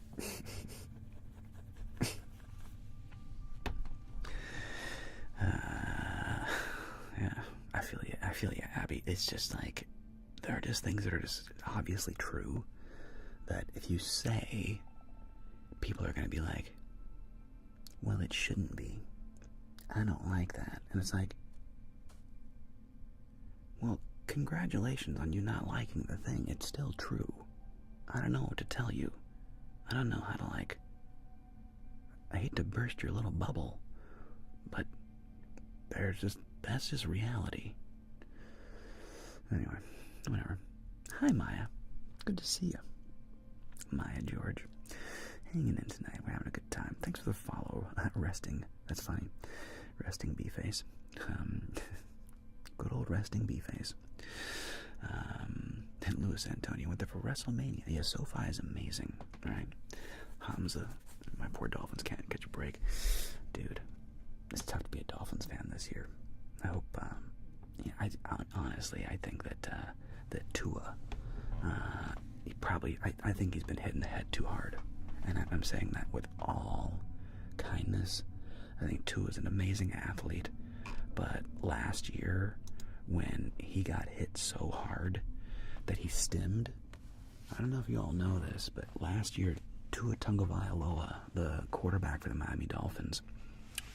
yeah, I feel you, Abby. It's just like, there are just things that are just obviously true, that if you say, people are going to be like, well, it shouldn't be. I don't like that. And it's like, well, congratulations on you not liking the thing. It's still true. I don't know what to tell you. I don't know how to, like, I hate to burst your little bubble, but that's just reality. Anyway, whatever. Hi, Maya. Good to see you. Maya George. Hanging in tonight. We're having a good time. Thanks for the follow. Resting. That's funny. Resting B-face. Good old resting B-face. And Louis Antonio went there for WrestleMania. Yeah, SoFi is amazing. Right? Hamza. My poor Dolphins can't catch a break. Dude, it's tough to be a Dolphins fan this year. I hope, honestly, I think that Tua, I think he's been hit in the head too hard. And I'm saying that with all kindness. I think Tua is an amazing athlete. But last year, when he got hit so hard that he stimmed, I don't know if you all know this, but last year, Tua Tagovailoa, the quarterback for the Miami Dolphins,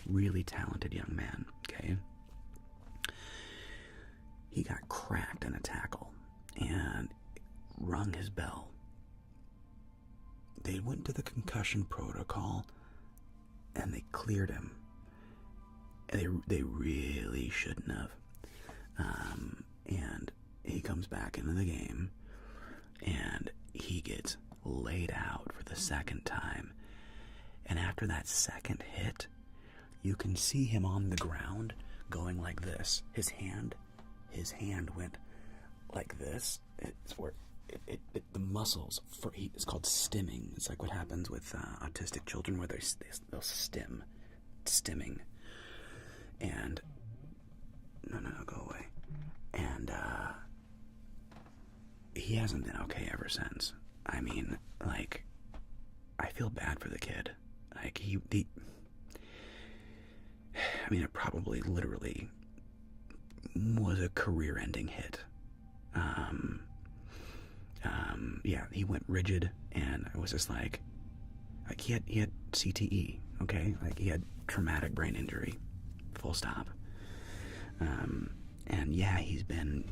really talented young man, okay? He got cracked in a tackle and rung his bell. They went to the concussion protocol and they cleared him. They really shouldn't have. And he comes back into the game and he gets laid out for the second time. And after that second hit, you can see him on the ground going like this. His hand went like this. It's where the muscles it's called stimming. It's like what happens with autistic children where they'll stimming. And no, go away. And he hasn't been okay ever since. I mean, like, I feel bad for the kid. Like, it probably literally was a career-ending hit. Yeah, he went rigid, and it was just like he had CTE, okay? Like, he had traumatic brain injury, full stop. And yeah, he's been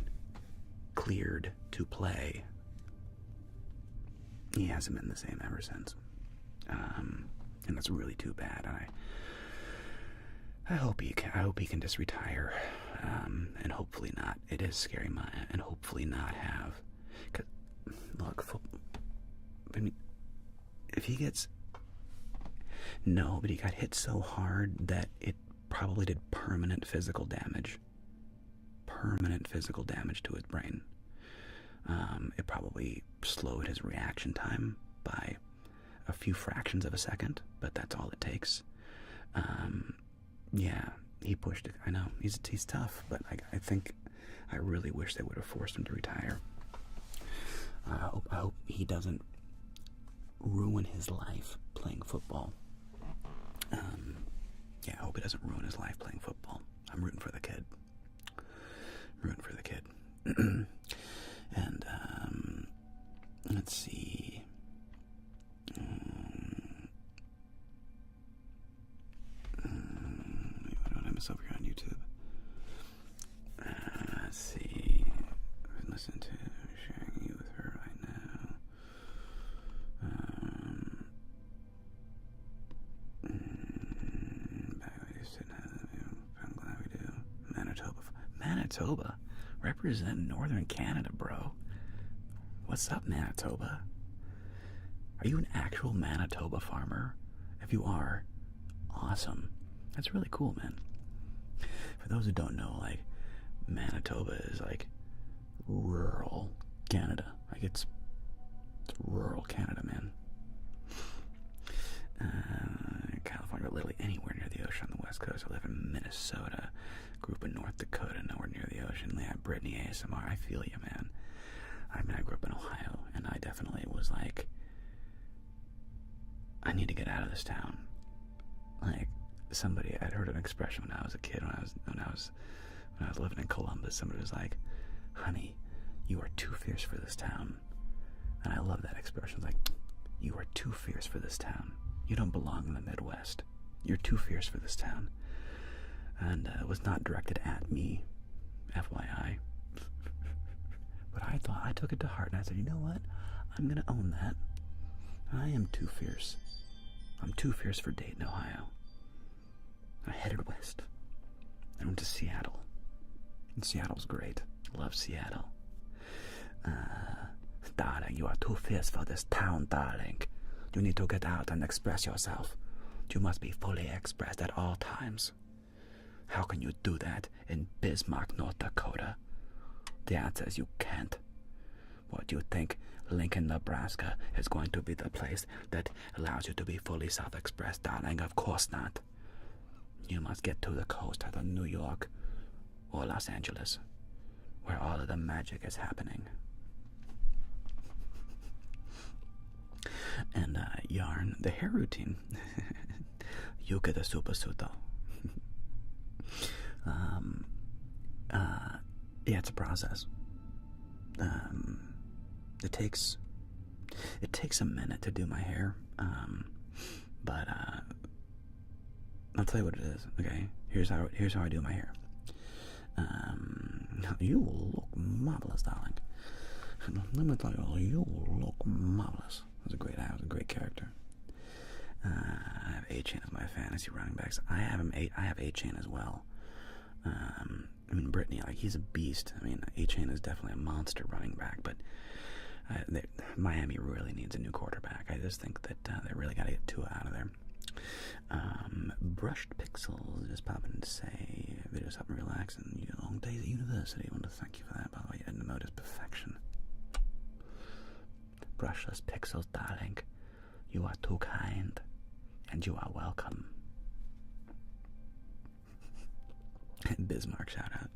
cleared to play. He hasn't been the same ever since. And that's really too bad. I hope he can just retire, and hopefully not. It is scary, Maya, and hopefully not have. 'Cause, look, if he gets, but he got hit so hard that it probably did permanent physical damage to his brain. It probably slowed his reaction time by a few fractions of a second, but that's all it takes. Yeah, he pushed it. I know, he's tough, but I really wish they would have forced him to retire. I hope he doesn't ruin his life playing football. Yeah, I hope he doesn't ruin his life playing football. I'm rooting for the kid. And, let's see. What did I miss over here on YouTube? Let's see. I'm listening to sharing you with her right now. I'm glad we do. Manitoba. Represent Northern Canada, bro. What's up, Manitoba? Are you an actual Manitoba farmer? If you are, awesome. That's really cool, man. For those who don't know, like, Manitoba is like rural Canada. Like, it's rural Canada, man. California, literally anywhere near the ocean on the west coast. I live in Minnesota. Grew up in North Dakota, nowhere near the ocean. Yeah, Brittany ASMR, I feel you, man. I mean, I grew up in Ohio, and I definitely was like, I need to get out of this town. Like, I'd heard an expression when I was a kid, when I was living in Columbus. Somebody was like, honey, you are too fierce for this town. And I love that expression. It's like, you are too fierce for this town. You don't belong in the Midwest. You're too fierce for this town. And it was not directed at me, FYI. But I took it to heart, and I said, you know what? I'm going to own that. I am too fierce. I'm too fierce for Dayton, Ohio. I headed west. I went to Seattle. And Seattle's great. Love Seattle. Darling, you are too fierce for this town, darling. You need to get out and express yourself. You must be fully expressed at all times. How can you do that in Bismarck, North Dakota? The answer is you can't. What do you think? Lincoln, Nebraska is going to be the place that allows you to be fully self-expressed, darling? Of course not. You must get to the coast, either New York or Los Angeles, where all of the magic is happening. And yarn, the hair routine. Yuka the super suto. Yeah, it's a process. It takes a minute to do my hair. But I'll tell you what it is. Okay, here's how I do my hair. You look marvelous, darling. Let me tell you, you look marvelous. I was a great character. I have A-Chain as my fantasy running backs. I have A-Chain as well. I mean, Brittany, like, he's a beast. I mean, A-Chain is definitely a monster running back, but Miami really needs a new quarterback. I just think that they really got to get Tua out of there. Brushed Pixels just popping to say, videos help me relax and long days at university. I want to thank you for that, by the way. Your mode is perfection. Brushless Pixels, darling. You are too kind, and you are welcome. Bismarck shout out.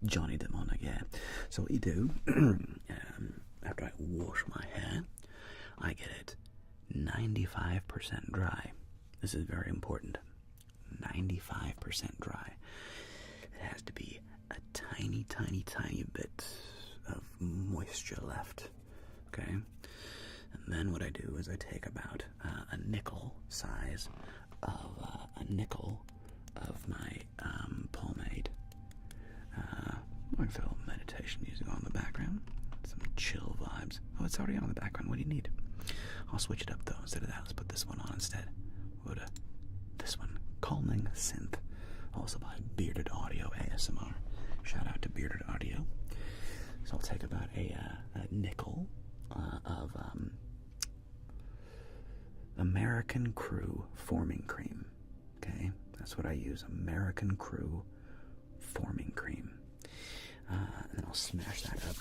Johnny Demonic, yeah. So what you do, after I wash my hair, I get it 95% dry. This is very important. 95% dry. It has to be a tiny, tiny, tiny bit of moisture left. Okay? And then what I do is I take about a nickel size of my pomade. I can feel meditation music on in the background. Some chill vibes. Oh, it's already on in the background. What do you need? I'll switch it up though. Instead of that, let's put this one on instead. We'll go to this one. Calming Synth. Also by Bearded Audio ASMR. Shout out to Bearded Audio. So I'll take about a nickel of American Crew forming cream. Okay? That's what I use. American Crew forming cream. And then I'll smash that up.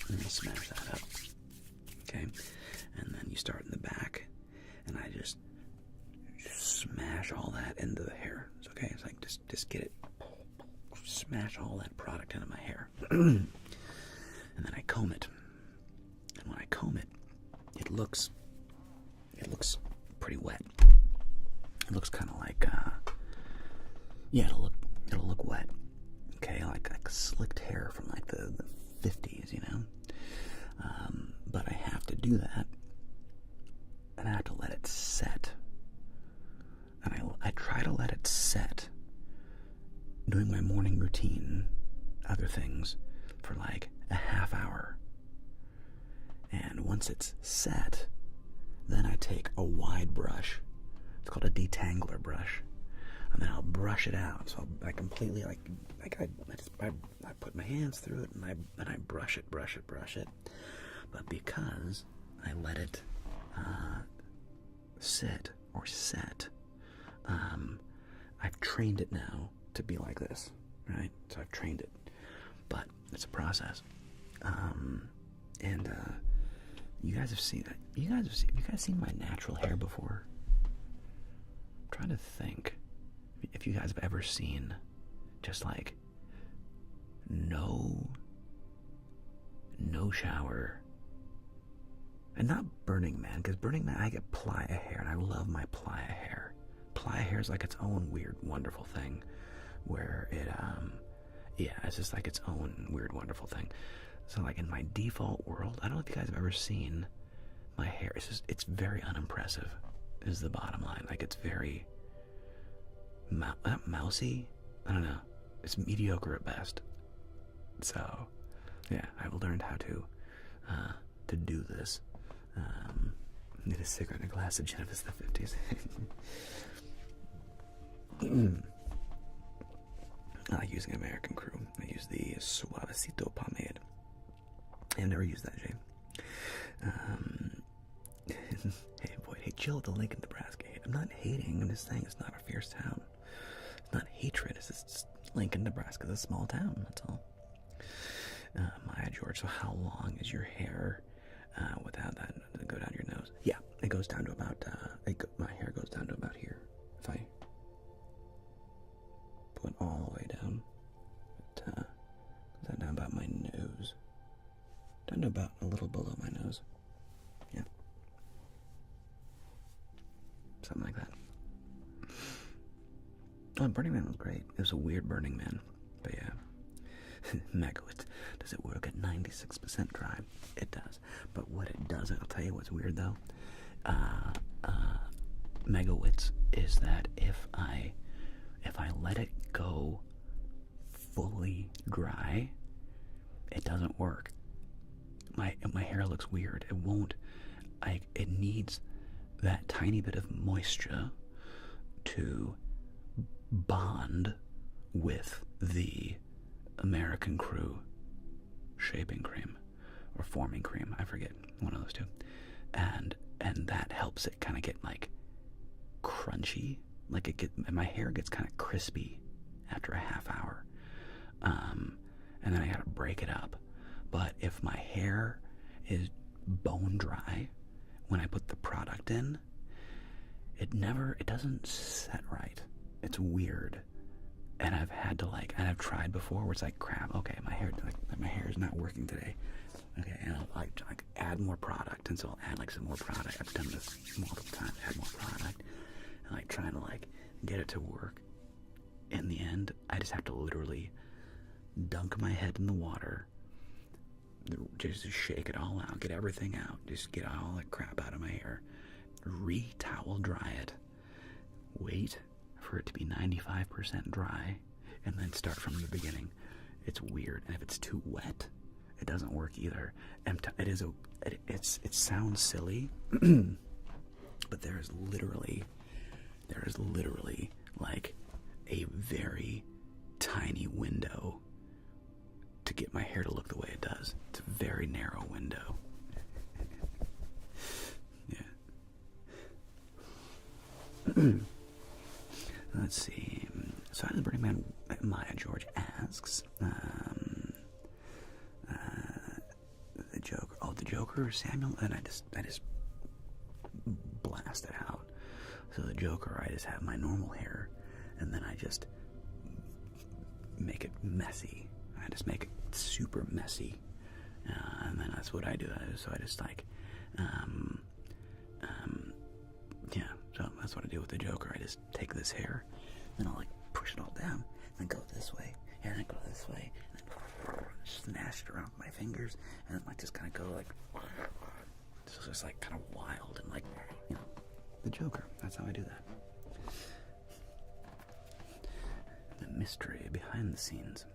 And I'll smash that up. Okay? And then you start in the back, and I just smash all that into the hair. It's okay. It's like just get it, smash all that product into my hair. And then I comb it. And when I comb it, it looks pretty wet. It looks kind of like, yeah, it'll look wet. Okay, like slicked hair from like the 50s, you know. But I have to do that, and I have to let it set. And I try to let it set, doing my morning routine, other things, for like a half hour. And once it's set, then I take a wide brush. It's called a detangler brush. And then I'll brush it out. So I completely, I put my hands through it, and I brush it. But because I let it sit or set, I've trained it now to be like this, right? So I've trained it, but it's a process. You guys have seen that. You guys seen my natural hair before? I'm trying to think if you guys have ever seen just like no shower. And not Burning Man, because Burning Man, I get playa hair, and I love my playa hair. Playa hair is like its own weird, wonderful thing, where it, yeah, it's just like its own weird, wonderful thing. So, like, in my default world, I don't know if you guys have ever seen my hair. It's very unimpressive, is the bottom line. Like, it's very mousy. I don't know. It's mediocre at best. So, yeah, I've learned how to do this. Need a cigarette and a glass of gin if it's the 50s. I like using American Crew. I use the Suavecito pomade. I've never used that, Jay. Hey, boy, hey, chill at the Lincoln, Nebraska. I'm not hating. I'm just saying it's not a fierce town. It's not hatred. It's just Lincoln, Nebraska is a small town. That's all. Maya George, so how long is your hair without that? Does it go down your nose? Yeah, it goes down to about, my hair goes down to about here. If I put all the way down, it goes down about my nose. Down to about a little below my nose. Yeah. Something like that. Oh, Burning Man was great. It was a weird Burning Man, but yeah. Megawitts. Does it work at 96% dry? It does. But what it doesn't, I'll tell you what's weird though. Megawitts is that if I let it go fully dry, it doesn't work. My hair looks weird. It won't. It needs that tiny bit of moisture to bond with the American Crew shaping cream or forming cream, I forget, one of those two, and that helps it kind of get like crunchy, like my hair gets kind of crispy after a half hour, and then I gotta break it up. But if my hair is bone dry when I put the product in, it doesn't set right. It's weird. And I've had to and I've tried before where it's like, crap, okay, my hair is not working today. Okay, and I'll add more product, and so I'll add some more product. I've done this multiple times, add more product, and trying to get it to work. In the end, I just have to literally dunk my head in the water, just shake it all out, get everything out, just get all that crap out of my hair, re-towel dry it, wait for it to be 95% dry, and then start from the beginning. It's weird, and if it's too wet, it doesn't work either. It sounds silly, but there is literally like a very tiny window to get my hair to look the way it does. It's a very narrow window. Yeah. Let's see. So how does Burning Man, Maya George asks, the Joker, the Joker, Samuel, and I just blast it out. So the Joker, I just have my normal hair, and then I just make it messy. I just make it super messy, and then that's what I do. So I just like, yeah. So that's what I do with the Joker. I just take this hair, and I'll like push it all down, and go this way, and then go this way, and then smash it around with my fingers, and then like just kind of go like, so it's just like kind of wild and like, you know, the Joker. That's how I do that. The mystery behind the scenes.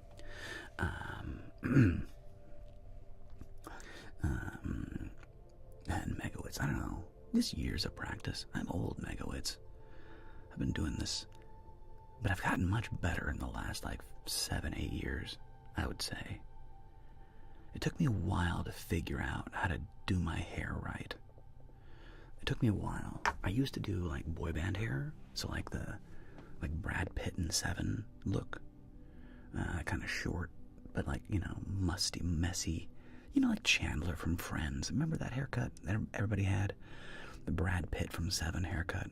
And megawitts, I don't know. This years of practice. I'm old megawitts. I've been doing this, but I've gotten much better in the last like 7-8 years, I would say. It took me a while to figure out how to do my hair right. It took me a while. I used to do like boy band hair, so like Brad Pitt and Seven look, kind of short, but like, you know, musty, messy, you know, like Chandler from Friends. Remember that haircut that everybody had? The Brad Pitt from Seven haircut.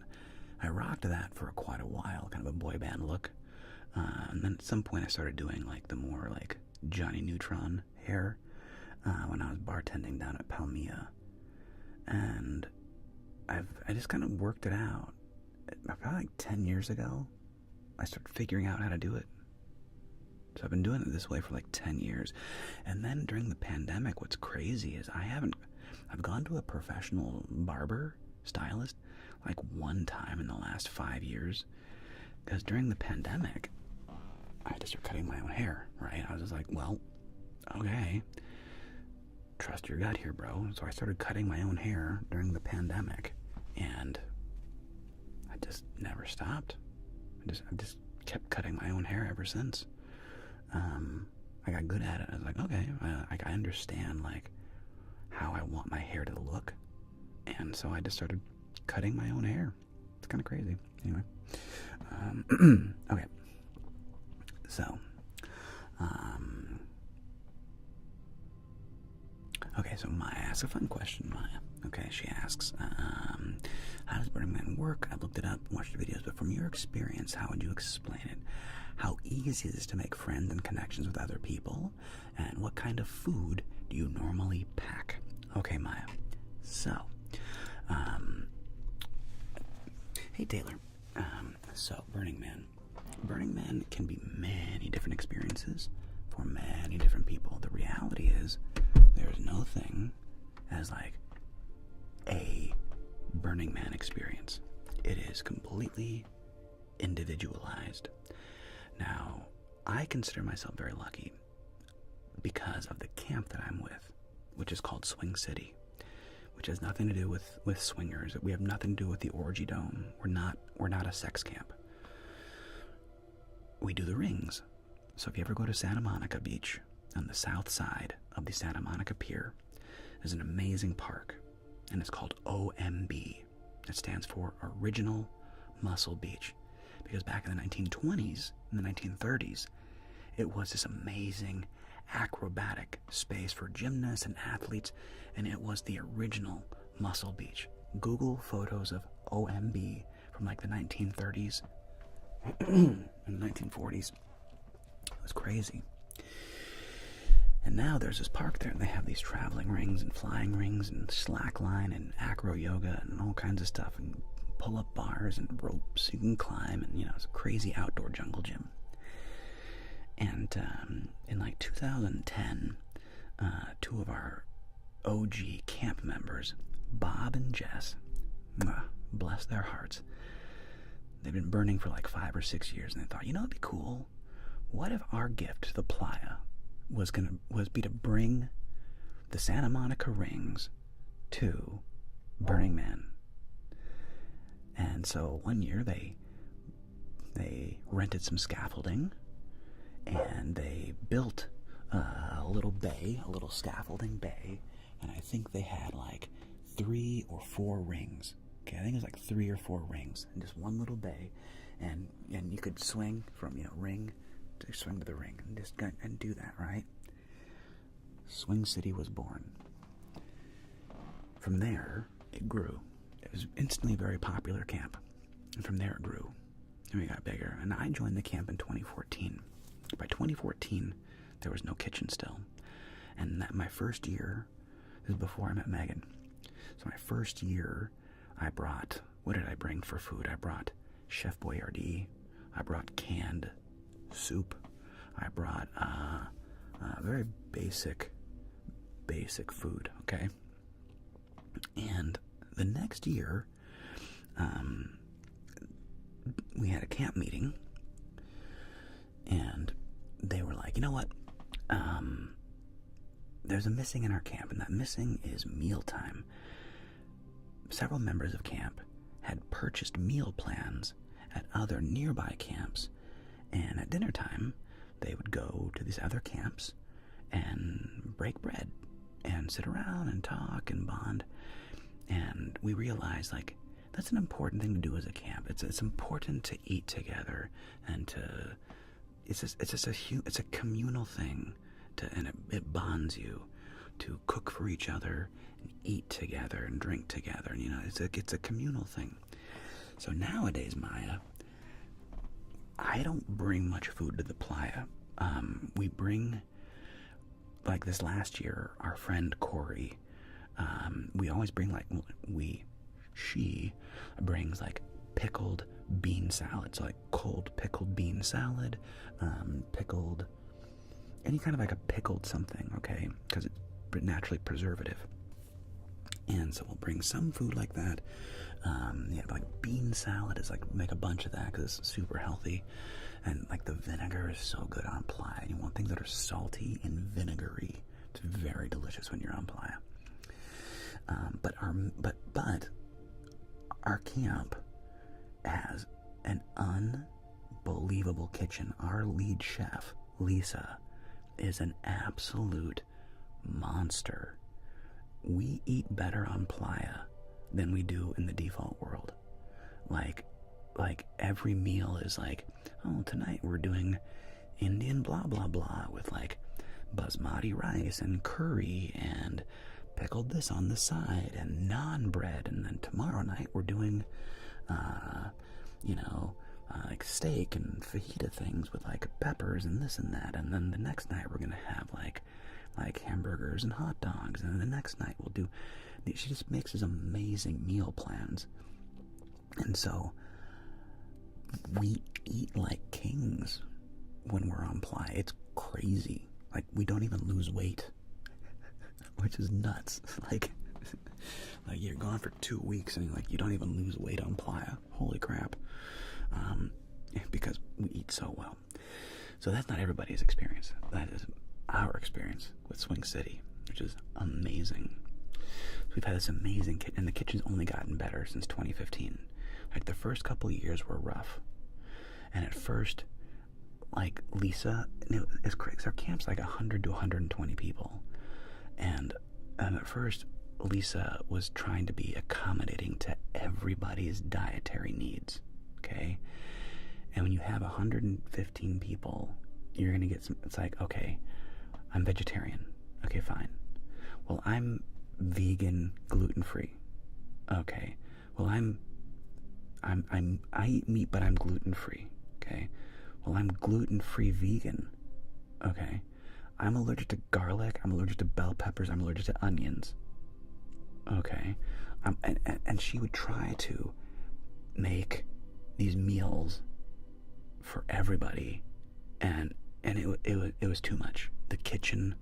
I rocked that for quite a while, kind of a boy band look. And then at some point I started doing like the more like Johnny Neutron hair when I was bartending down at Palmia. And I just kind of worked it out. About like 10 years ago, I started figuring out how to do it. So I've been doing it this way for like 10 years. And then during the pandemic, what's crazy is I've gone to a professional barber, stylist, like one time in the last 5 years. Because during the pandemic, I had to start cutting my own hair, right? I was just like, well, okay, trust your gut here, bro. So I started cutting my own hair during the pandemic, and I just never stopped. I just kept cutting my own hair ever since. I got good at it. I was like, okay, I understand like how I want my hair to look, and so I just started cutting my own hair. It's kind of crazy. Anyway, okay. So, okay, so Maya asks a fun question, Maya. Okay, she asks, how does Burning Man work? I've looked it up, watched the videos, but from your experience, how would you explain it? How easy is it to make friends and connections with other people? And what kind of food do you normally pack? Okay, Maya. So, hey, Taylor. So, Burning Man. Burning Man can be many different experiences for many different people. The reality is, there's no thing as like a Burning Man experience. It is completely individualized. Now, I consider myself very lucky because of the camp that I'm with, which is called Swing City, which has nothing to do with swingers. We have nothing to do with the Orgy Dome. We're not a sex camp. We do the rings. So if you ever go to Santa Monica Beach, on the south side of the Santa Monica Pier, there's an amazing park, and it's called OMB. It stands for Original Muscle Beach, because back in the 1920s and the 1930s, it was this amazing acrobatic space for gymnasts and athletes, and it was the original Muscle Beach. Google photos of OMB from like the 1930s and the 1940s. It was crazy. And now there's this park there, and they have these traveling rings and flying rings and slackline and acro yoga and all kinds of stuff, and pull-up bars and ropes you can climb, and you know, it's a crazy outdoor jungle gym. And in like 2010, two of our OG camp members, Bob and Jess, bless their hearts, they've been burning for like 5 or 6 years, and they thought, you know, it'd be cool. What if our gift to the playa was to bring the Santa Monica rings to Burning Man? And so one year they rented some scaffolding, and they built a little scaffolding bay, and I think they had like 3 or 4 rings. Okay, I think it was like 3 or 4 rings in just one little bay, and you could swing from ring to swing to the ring, and just and do that, right? Swing City was born. From there, it grew. It was instantly a very popular camp, and from there it grew, and we got bigger. And I joined the camp in 2014. By 2014, there was no kitchen still, and my first year, this is before I met Megan. So my first year, I brought, what did I bring for food? I brought Chef Boyardee. I brought canned soup. I brought very basic food, okay? And the next year, we had a camp meeting, and they were like, you know what? There's a missing in our camp, and that missing is mealtime. Several members of camp had purchased meal plans at other nearby camps, and at dinner time, they would go to these other camps and break bread and sit around and talk and bond. And we realized, like, that's an important thing to do as a camp. It's important to eat together, and it's a communal thing, and it bonds you to cook for each other and eat together and drink together. And it's a communal thing. So nowadays, Maya, I don't bring much food to the playa. We bring, like this last year, our friend Corey, we always bring, like, she brings, like, pickled bean salad. So, like, cold pickled bean salad, pickled, any kind of, like, a pickled something, okay? Because it's naturally preservative. And so we'll bring some food like that. Like bean salad is, like, make a bunch of that because it's super healthy. And, like, the vinegar is so good on playa. You want things that are salty and vinegary. It's very delicious when you're on playa. But our camp has an unbelievable kitchen. Our lead chef, Lisa, is an absolute monster. We eat better on playa than we do in the default world. Like every meal is like, oh, tonight we're doing Indian blah blah blah with, like, basmati rice and curry and pickled this on the side and naan bread, and then tomorrow night we're doing like steak and fajita things with, like, peppers and this and that, and then the next night we're gonna have like hamburgers and hot dogs, and then the next night we'll do. She just makes these amazing meal plans, and so we eat like kings when we're on playa. It's crazy. Like, we don't even lose weight, which is nuts. Like you're gone for 2 weeks and you don't even lose weight on playa. Holy crap. Because we eat so well. So that's not everybody's experience. That is our experience with Swing City, which is amazing. So we've had this amazing kitchen, and the kitchen's only gotten better since 2015. Like, the first couple of years were rough. And at first, like, Lisa, it's crazy. Our camp's like 100 to 120 people. And at first, Lisa was trying to be accommodating to everybody's dietary needs, okay? And when you have 115 people, you're going to get some, it's like, okay, I'm vegetarian. Okay, fine. Well, I'm vegan, gluten-free. Okay. Well, I eat meat, but I'm gluten-free. Okay. Well, I'm gluten-free vegan. Okay. I'm allergic to garlic. I'm allergic to bell peppers. I'm allergic to onions. Okay. And she would try to make these meals for everybody, and it was too much. The kitchen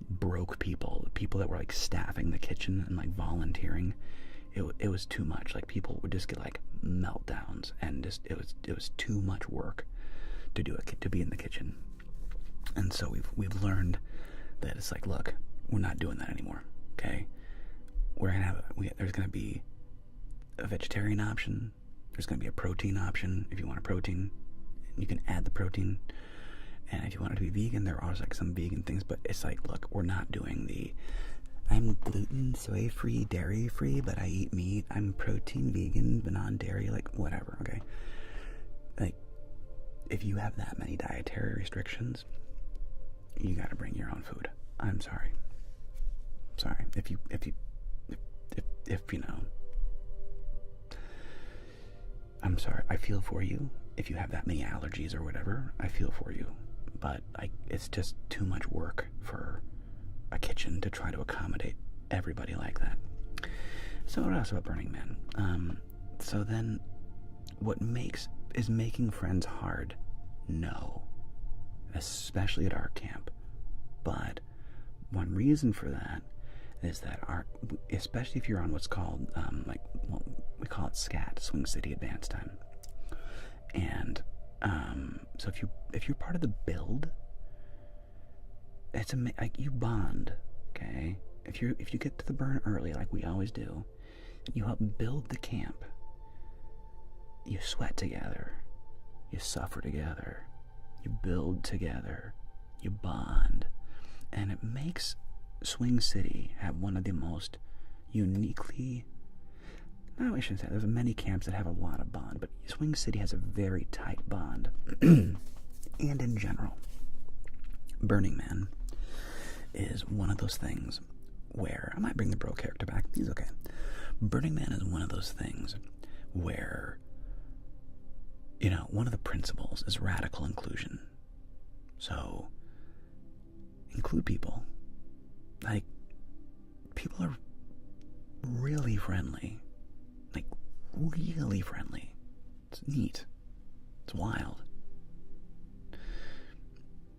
broke people. The people that were, like, staffing the kitchen and, like, volunteering, it was too much. Like, people would just get, like, meltdowns, and just it was too much work to be in the kitchen. And so we've learned that it's like, look, we're not doing that anymore. Okay, there's gonna be a vegetarian option. There's gonna be a protein option. If you want a protein, you can add the protein. And if you want it to be vegan, there are, like, some vegan things. But it's like, look, we're not doing I'm gluten, soy-free, dairy-free, but I eat meat. I'm protein vegan, but non-dairy, like, whatever, okay? if you have that many dietary restrictions, you got to bring your own food. I'm sorry. Sorry. If you know, I'm sorry. I feel for you. If you have that many allergies or whatever, I feel for you. But it's just too much work for a kitchen to try to accommodate everybody like that. So what else about Burning Man? So then, is making friends hard? No. Especially at our camp. But one reason for that is that especially if you're on what's called, we call it SCAT, Swing City Advance Time. And so if you're part of the build, it's you bond, okay? If you get to the burn early, like we always do, you help build the camp. You sweat together, you suffer together, you build together, you bond, and it makes Swing City have one of the most uniquely, no, I shouldn't say, there's many camps that have a lot of bond, but Swing City has a very tight bond. And in general, Burning Man is one of those things where, I might bring the bro character back, he's okay. Burning Man is one of those things where, you know, one of the principles is radical inclusion. So, include people. Like, people are really friendly. Like, really friendly. It's neat. It's wild.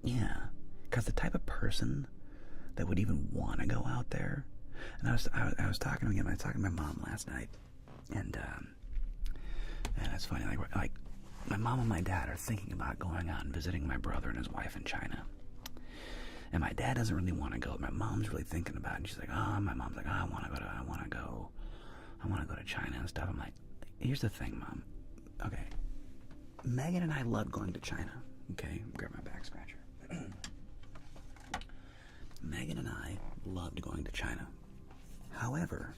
Yeah. Because the type of person that would even want to go out there, and I was talking again, I was talking to my mom last night, and it's funny, like my mom and my dad are thinking about going out and visiting my brother and his wife in China. And my dad doesn't really want to go. My mom's really thinking about it. And she's like, oh, my mom's like, oh, I want to go to China and stuff. I'm like, here's the thing, Mom. Okay. Megan and I love going to China. Okay, grab my back scratcher. Megan and I loved going to China. However,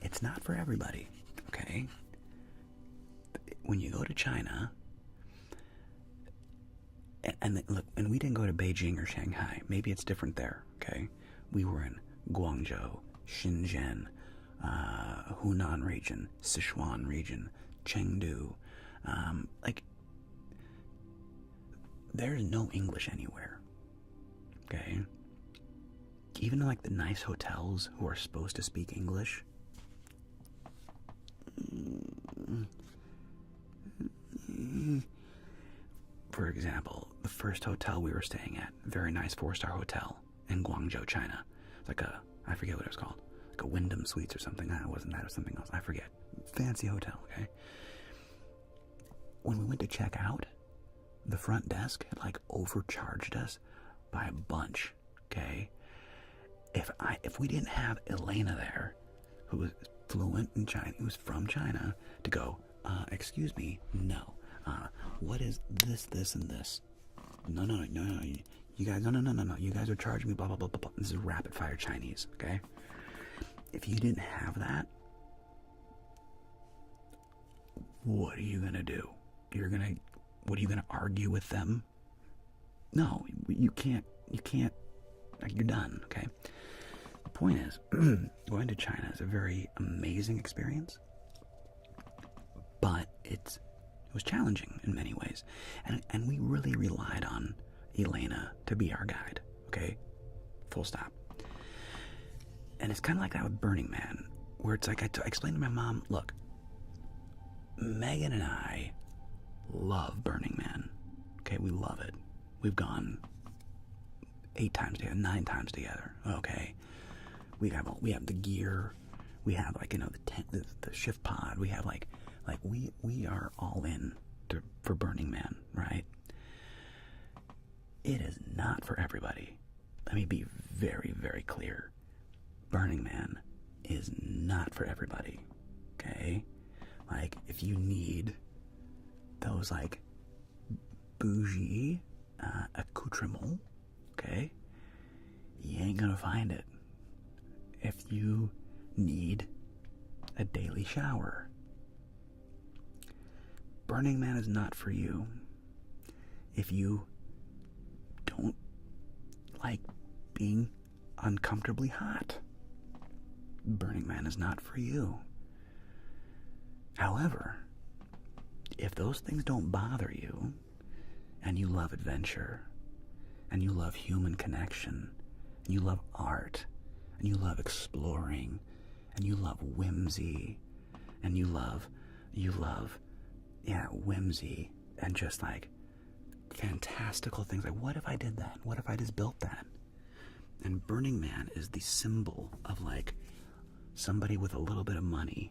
it's not for everybody, okay? When you go to China, and look, and we didn't go to Beijing or Shanghai. Maybe it's different there, okay? We were in Guangzhou, Shenzhen, Hunan region, Sichuan region, Chengdu. There's no English anywhere, okay? Even like the nice hotels who are supposed to speak English, for example, the first hotel we were staying at, very nice 4-star hotel in Guangzhou, China. It's like I forget what it was called, like a Wyndham Suites or something. It wasn't that, or something else, I forget. Fancy hotel, okay? When we went to check out, the front desk had like overcharged us by a bunch, okay? If we didn't have Elena there, who was fluent in China, who was from China, to go, excuse me, no. What is this, and this? No. You guys, no. You guys are charging me, blah, blah, blah, blah, blah. This is rapid fire Chinese, okay? If you didn't have that, what are you gonna do? What are you gonna argue with them? No, you can't, like, you're done, okay? The point is, going to China is a very amazing experience, but it was challenging in many ways, and we really relied on Elena to be our guide, okay? Full stop. And it's kind of like that with Burning Man, where it's like I explained to my mom, look, Megan and I love Burning Man, okay? We love it. We've gone 8 times together, 9 times together, okay? We have the gear, we have, like, you know, the tent, the shift pod, we have like we are all in for Burning Man, right? It is not for everybody. Let me be very, very clear. Burning Man is not for everybody, okay? Like, if you need those, like, bougie accoutrements, okay, you ain't gonna find it. If you need a daily shower, Burning Man is not for you. If you don't like being uncomfortably hot, Burning Man is not for you. However, if those things don't bother you, and you love adventure, and you love human connection, and you love art, and you love exploring, and you love whimsy, and you love, whimsy, and just like fantastical things. Like, what if I did that? What if I just built that? And Burning Man is the symbol of like somebody with a little bit of money.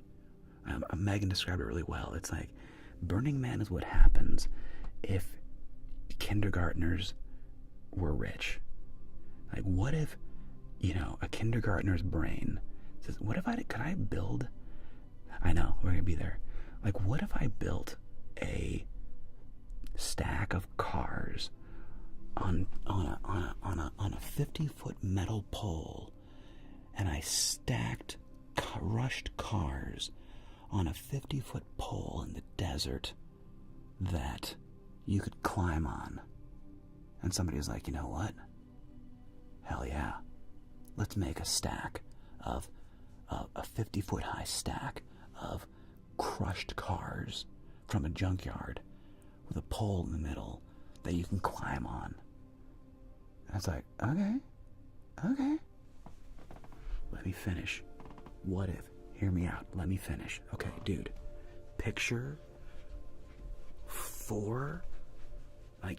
Megan described it really well. It's like Burning Man is what happens if kindergartners were rich. Like, what if, a kindergartner's brain says, what if could I build, I know, we're going to be there. Like, what if I built a stack of cars on a 50-foot metal pole, and I stacked crushed cars on a 50-foot pole in the desert that you could climb on? And somebody was like, you know what? Hell yeah. Let's make a stack of a 50-foot high stack of crushed cars from a junkyard with a pole in the middle that you can climb on. And I was like, okay. Let me finish. What if? Hear me out. Let me finish. Okay, dude. Picture 4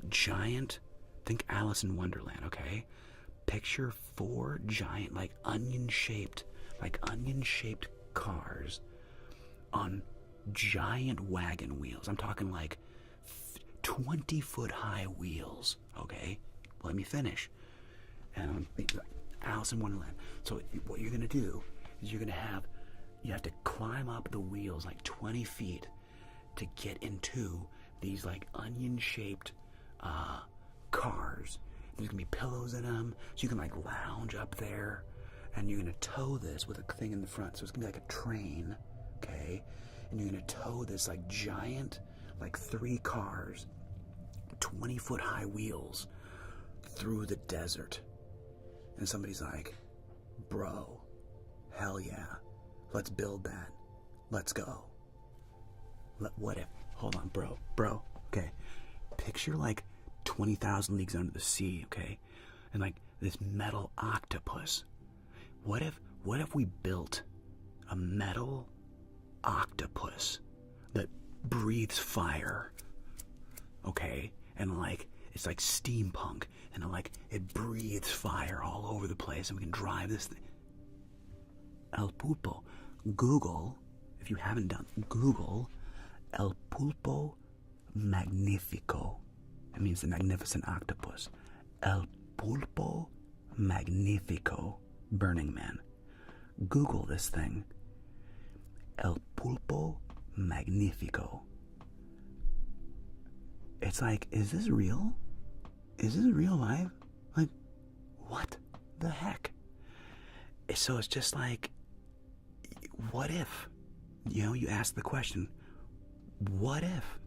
giant, think Alice in Wonderland, okay? Picture 4 giant, onion-shaped cars on giant wagon wheels. I'm talking 20-foot high wheels, okay? Let me finish. And Alice in Wonderland. So what you're going to do is you have to climb up the wheels 20 feet to get into these onion-shaped cars. There's going to be pillows in them, so you can lounge up there, and you're going to tow this with a thing in the front. So it's going to be like a train, okay? And you're going to tow this giant, 3 cars, 20-foot high wheels through the desert. And somebody's like, bro, hell yeah, let's build that. Let's go. What if? Hold on, bro, okay. Picture 20,000 Leagues Under the Sea, okay? And this metal octopus. What if we built a metal octopus that breathes fire, okay? And it's steampunk, and it breathes fire all over the place, and we can drive this thing. El Pulpo. Google, if you haven't done, Google El Pulpo Magnifico. It means the magnificent octopus. El Pulpo Magnifico, Burning Man. Google this thing. El Pulpo Magnifico. It's is this real? Is this real life? What the heck? So it's just what if? You ask the question, what if?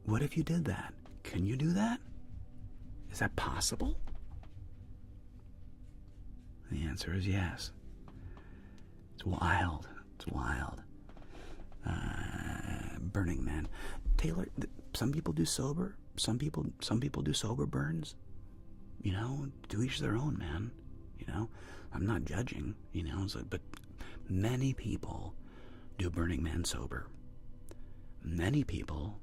What if you did that? Can you do that? Is that possible? The answer is yes. It's wild. It's wild. Burning Man. Taylor, some people do sober. Some people do sober burns. To each their own, man. I'm not judging. But many people do Burning Man sober. Many people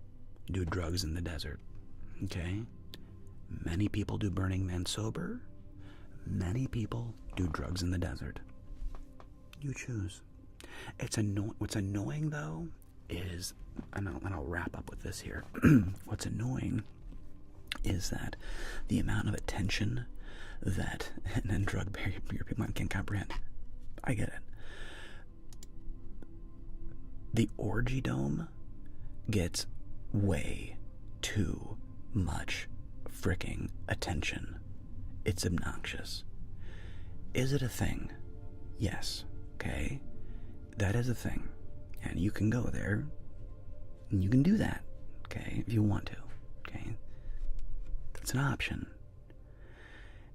do drugs in the desert. Okay? Many people do Burning Man sober. Many people do drugs in the desert. You choose. What's annoying, though, is, and I'll wrap up with this here. What's annoying is that the amount of attention that and drug barrier people can't comprehend. I get it. The orgy dome gets way too much fricking attention. It's obnoxious. Is it a thing? Yes. Okay? That is a thing. And you can go there, and you can do that. okay, if you want to, okay? It's an option.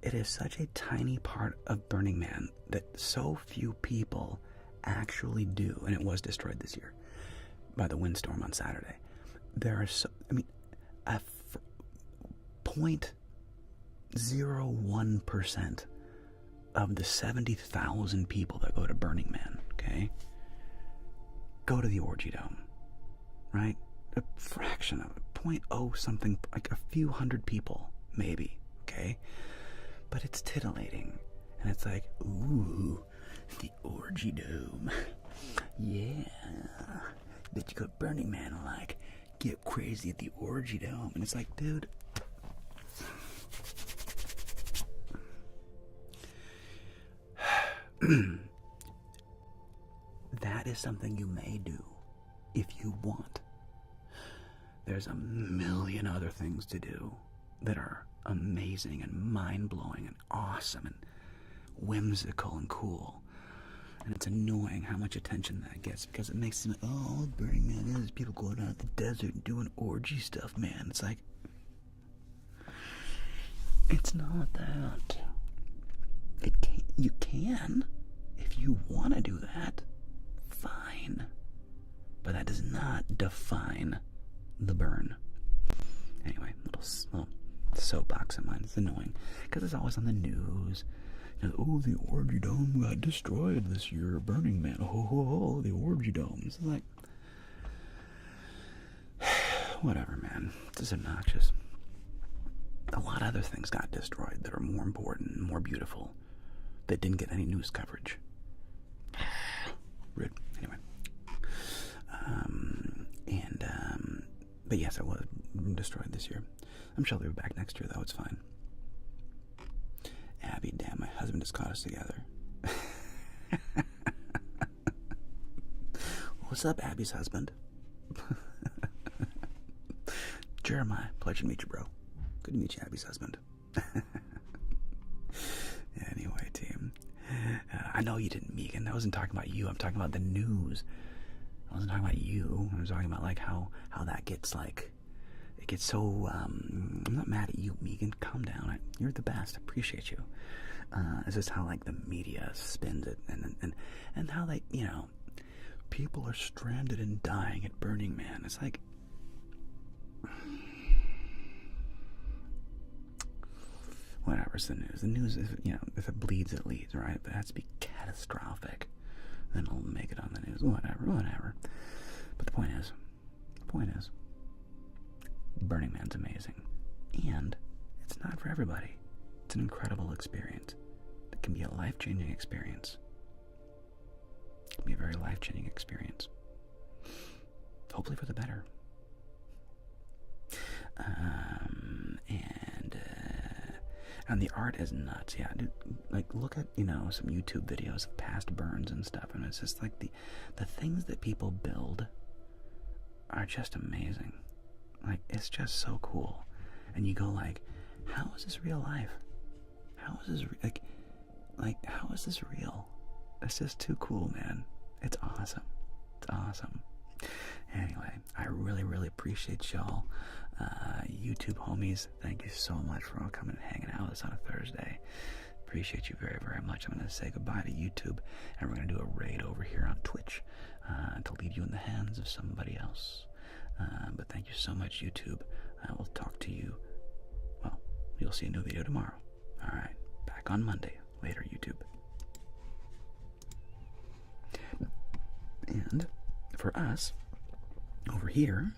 It is such a tiny part of Burning Man that so few people actually do, and it was destroyed this year by the windstorm on Saturday. There are so, I mean, a 0.01% of the 70,000 people that go to Burning Man, okay, go to the Orgy Dome, right? A fraction of it, 0.0 something, like a few hundred people, maybe, okay? But it's titillating, and it's like, ooh, the Orgy Dome, yeah. Bet you go to Burning Man and like get crazy at the Orgy Dome, and it's like, dude. That is something you may do if you want. There's a million other things to do that are amazing and mind-blowing and awesome and whimsical and cool. And it's annoying how much attention that gets because it makes it like, oh, all Burning Man is people going out in the desert and doing orgy stuff, man. It's like, it's not that. You can, if you want to do that, fine. But that does not define the burn. Anyway, little soapbox of mine. It's annoying because it's always on the news. You know, oh, the Orgy Dome got destroyed this year. Burning Man. Oh, the Orgy Dome. It's like, whatever, man. It's just obnoxious. A lot of other things got destroyed that are more important and more beautiful that didn't get any news coverage. Rude. Anyway. But yes, it was destroyed this year. I'm sure they'll be back next year, though. It's fine. Abby, damn, my husband just caught us together. What's up, Abby's husband? Jeremiah, pleasure to meet you, bro. Good to meet you, Abby's husband. Anyway, team. I know you didn't, Megan. I wasn't talking about you. I'm talking about the news. I wasn't talking about you. I was talking about, like, how that gets, like, it gets so, I'm not mad at you, Megan. Calm down. You're the best. I appreciate you. It's just how, like, the media spins it and how they, you know, people are stranded and dying at Burning Man. It's like, whatever, it's the news. The news is, you know, if it bleeds, it leads, right? But it has to be catastrophic. Then it'll make it on the news. Whatever. But the point is, Burning Man's amazing. And it's not for everybody. It's an incredible experience. It can be a life-changing experience. It can be a very life-changing experience. Hopefully for the better. And the art is nuts. Yeah, dude, like, look at, you know, some YouTube videos of past burns and stuff, and it's just like the things that people build are just amazing. Like, it's just so cool. And you go like, how is this real life? How is this like how is this real? It's just too cool, man. It's awesome. It's awesome. Anyway, I really, really appreciate y'all. YouTube homies, thank you so much for all coming and hanging out with us on a Thursday. Appreciate you very, very much. I'm going to say goodbye to YouTube, and we're going to do a raid over here on Twitch to leave you in the hands of somebody else. But thank you so much, YouTube. I will talk to you. Well, you'll see a new video tomorrow. All right, back on Monday. Later, YouTube. And for us, over here,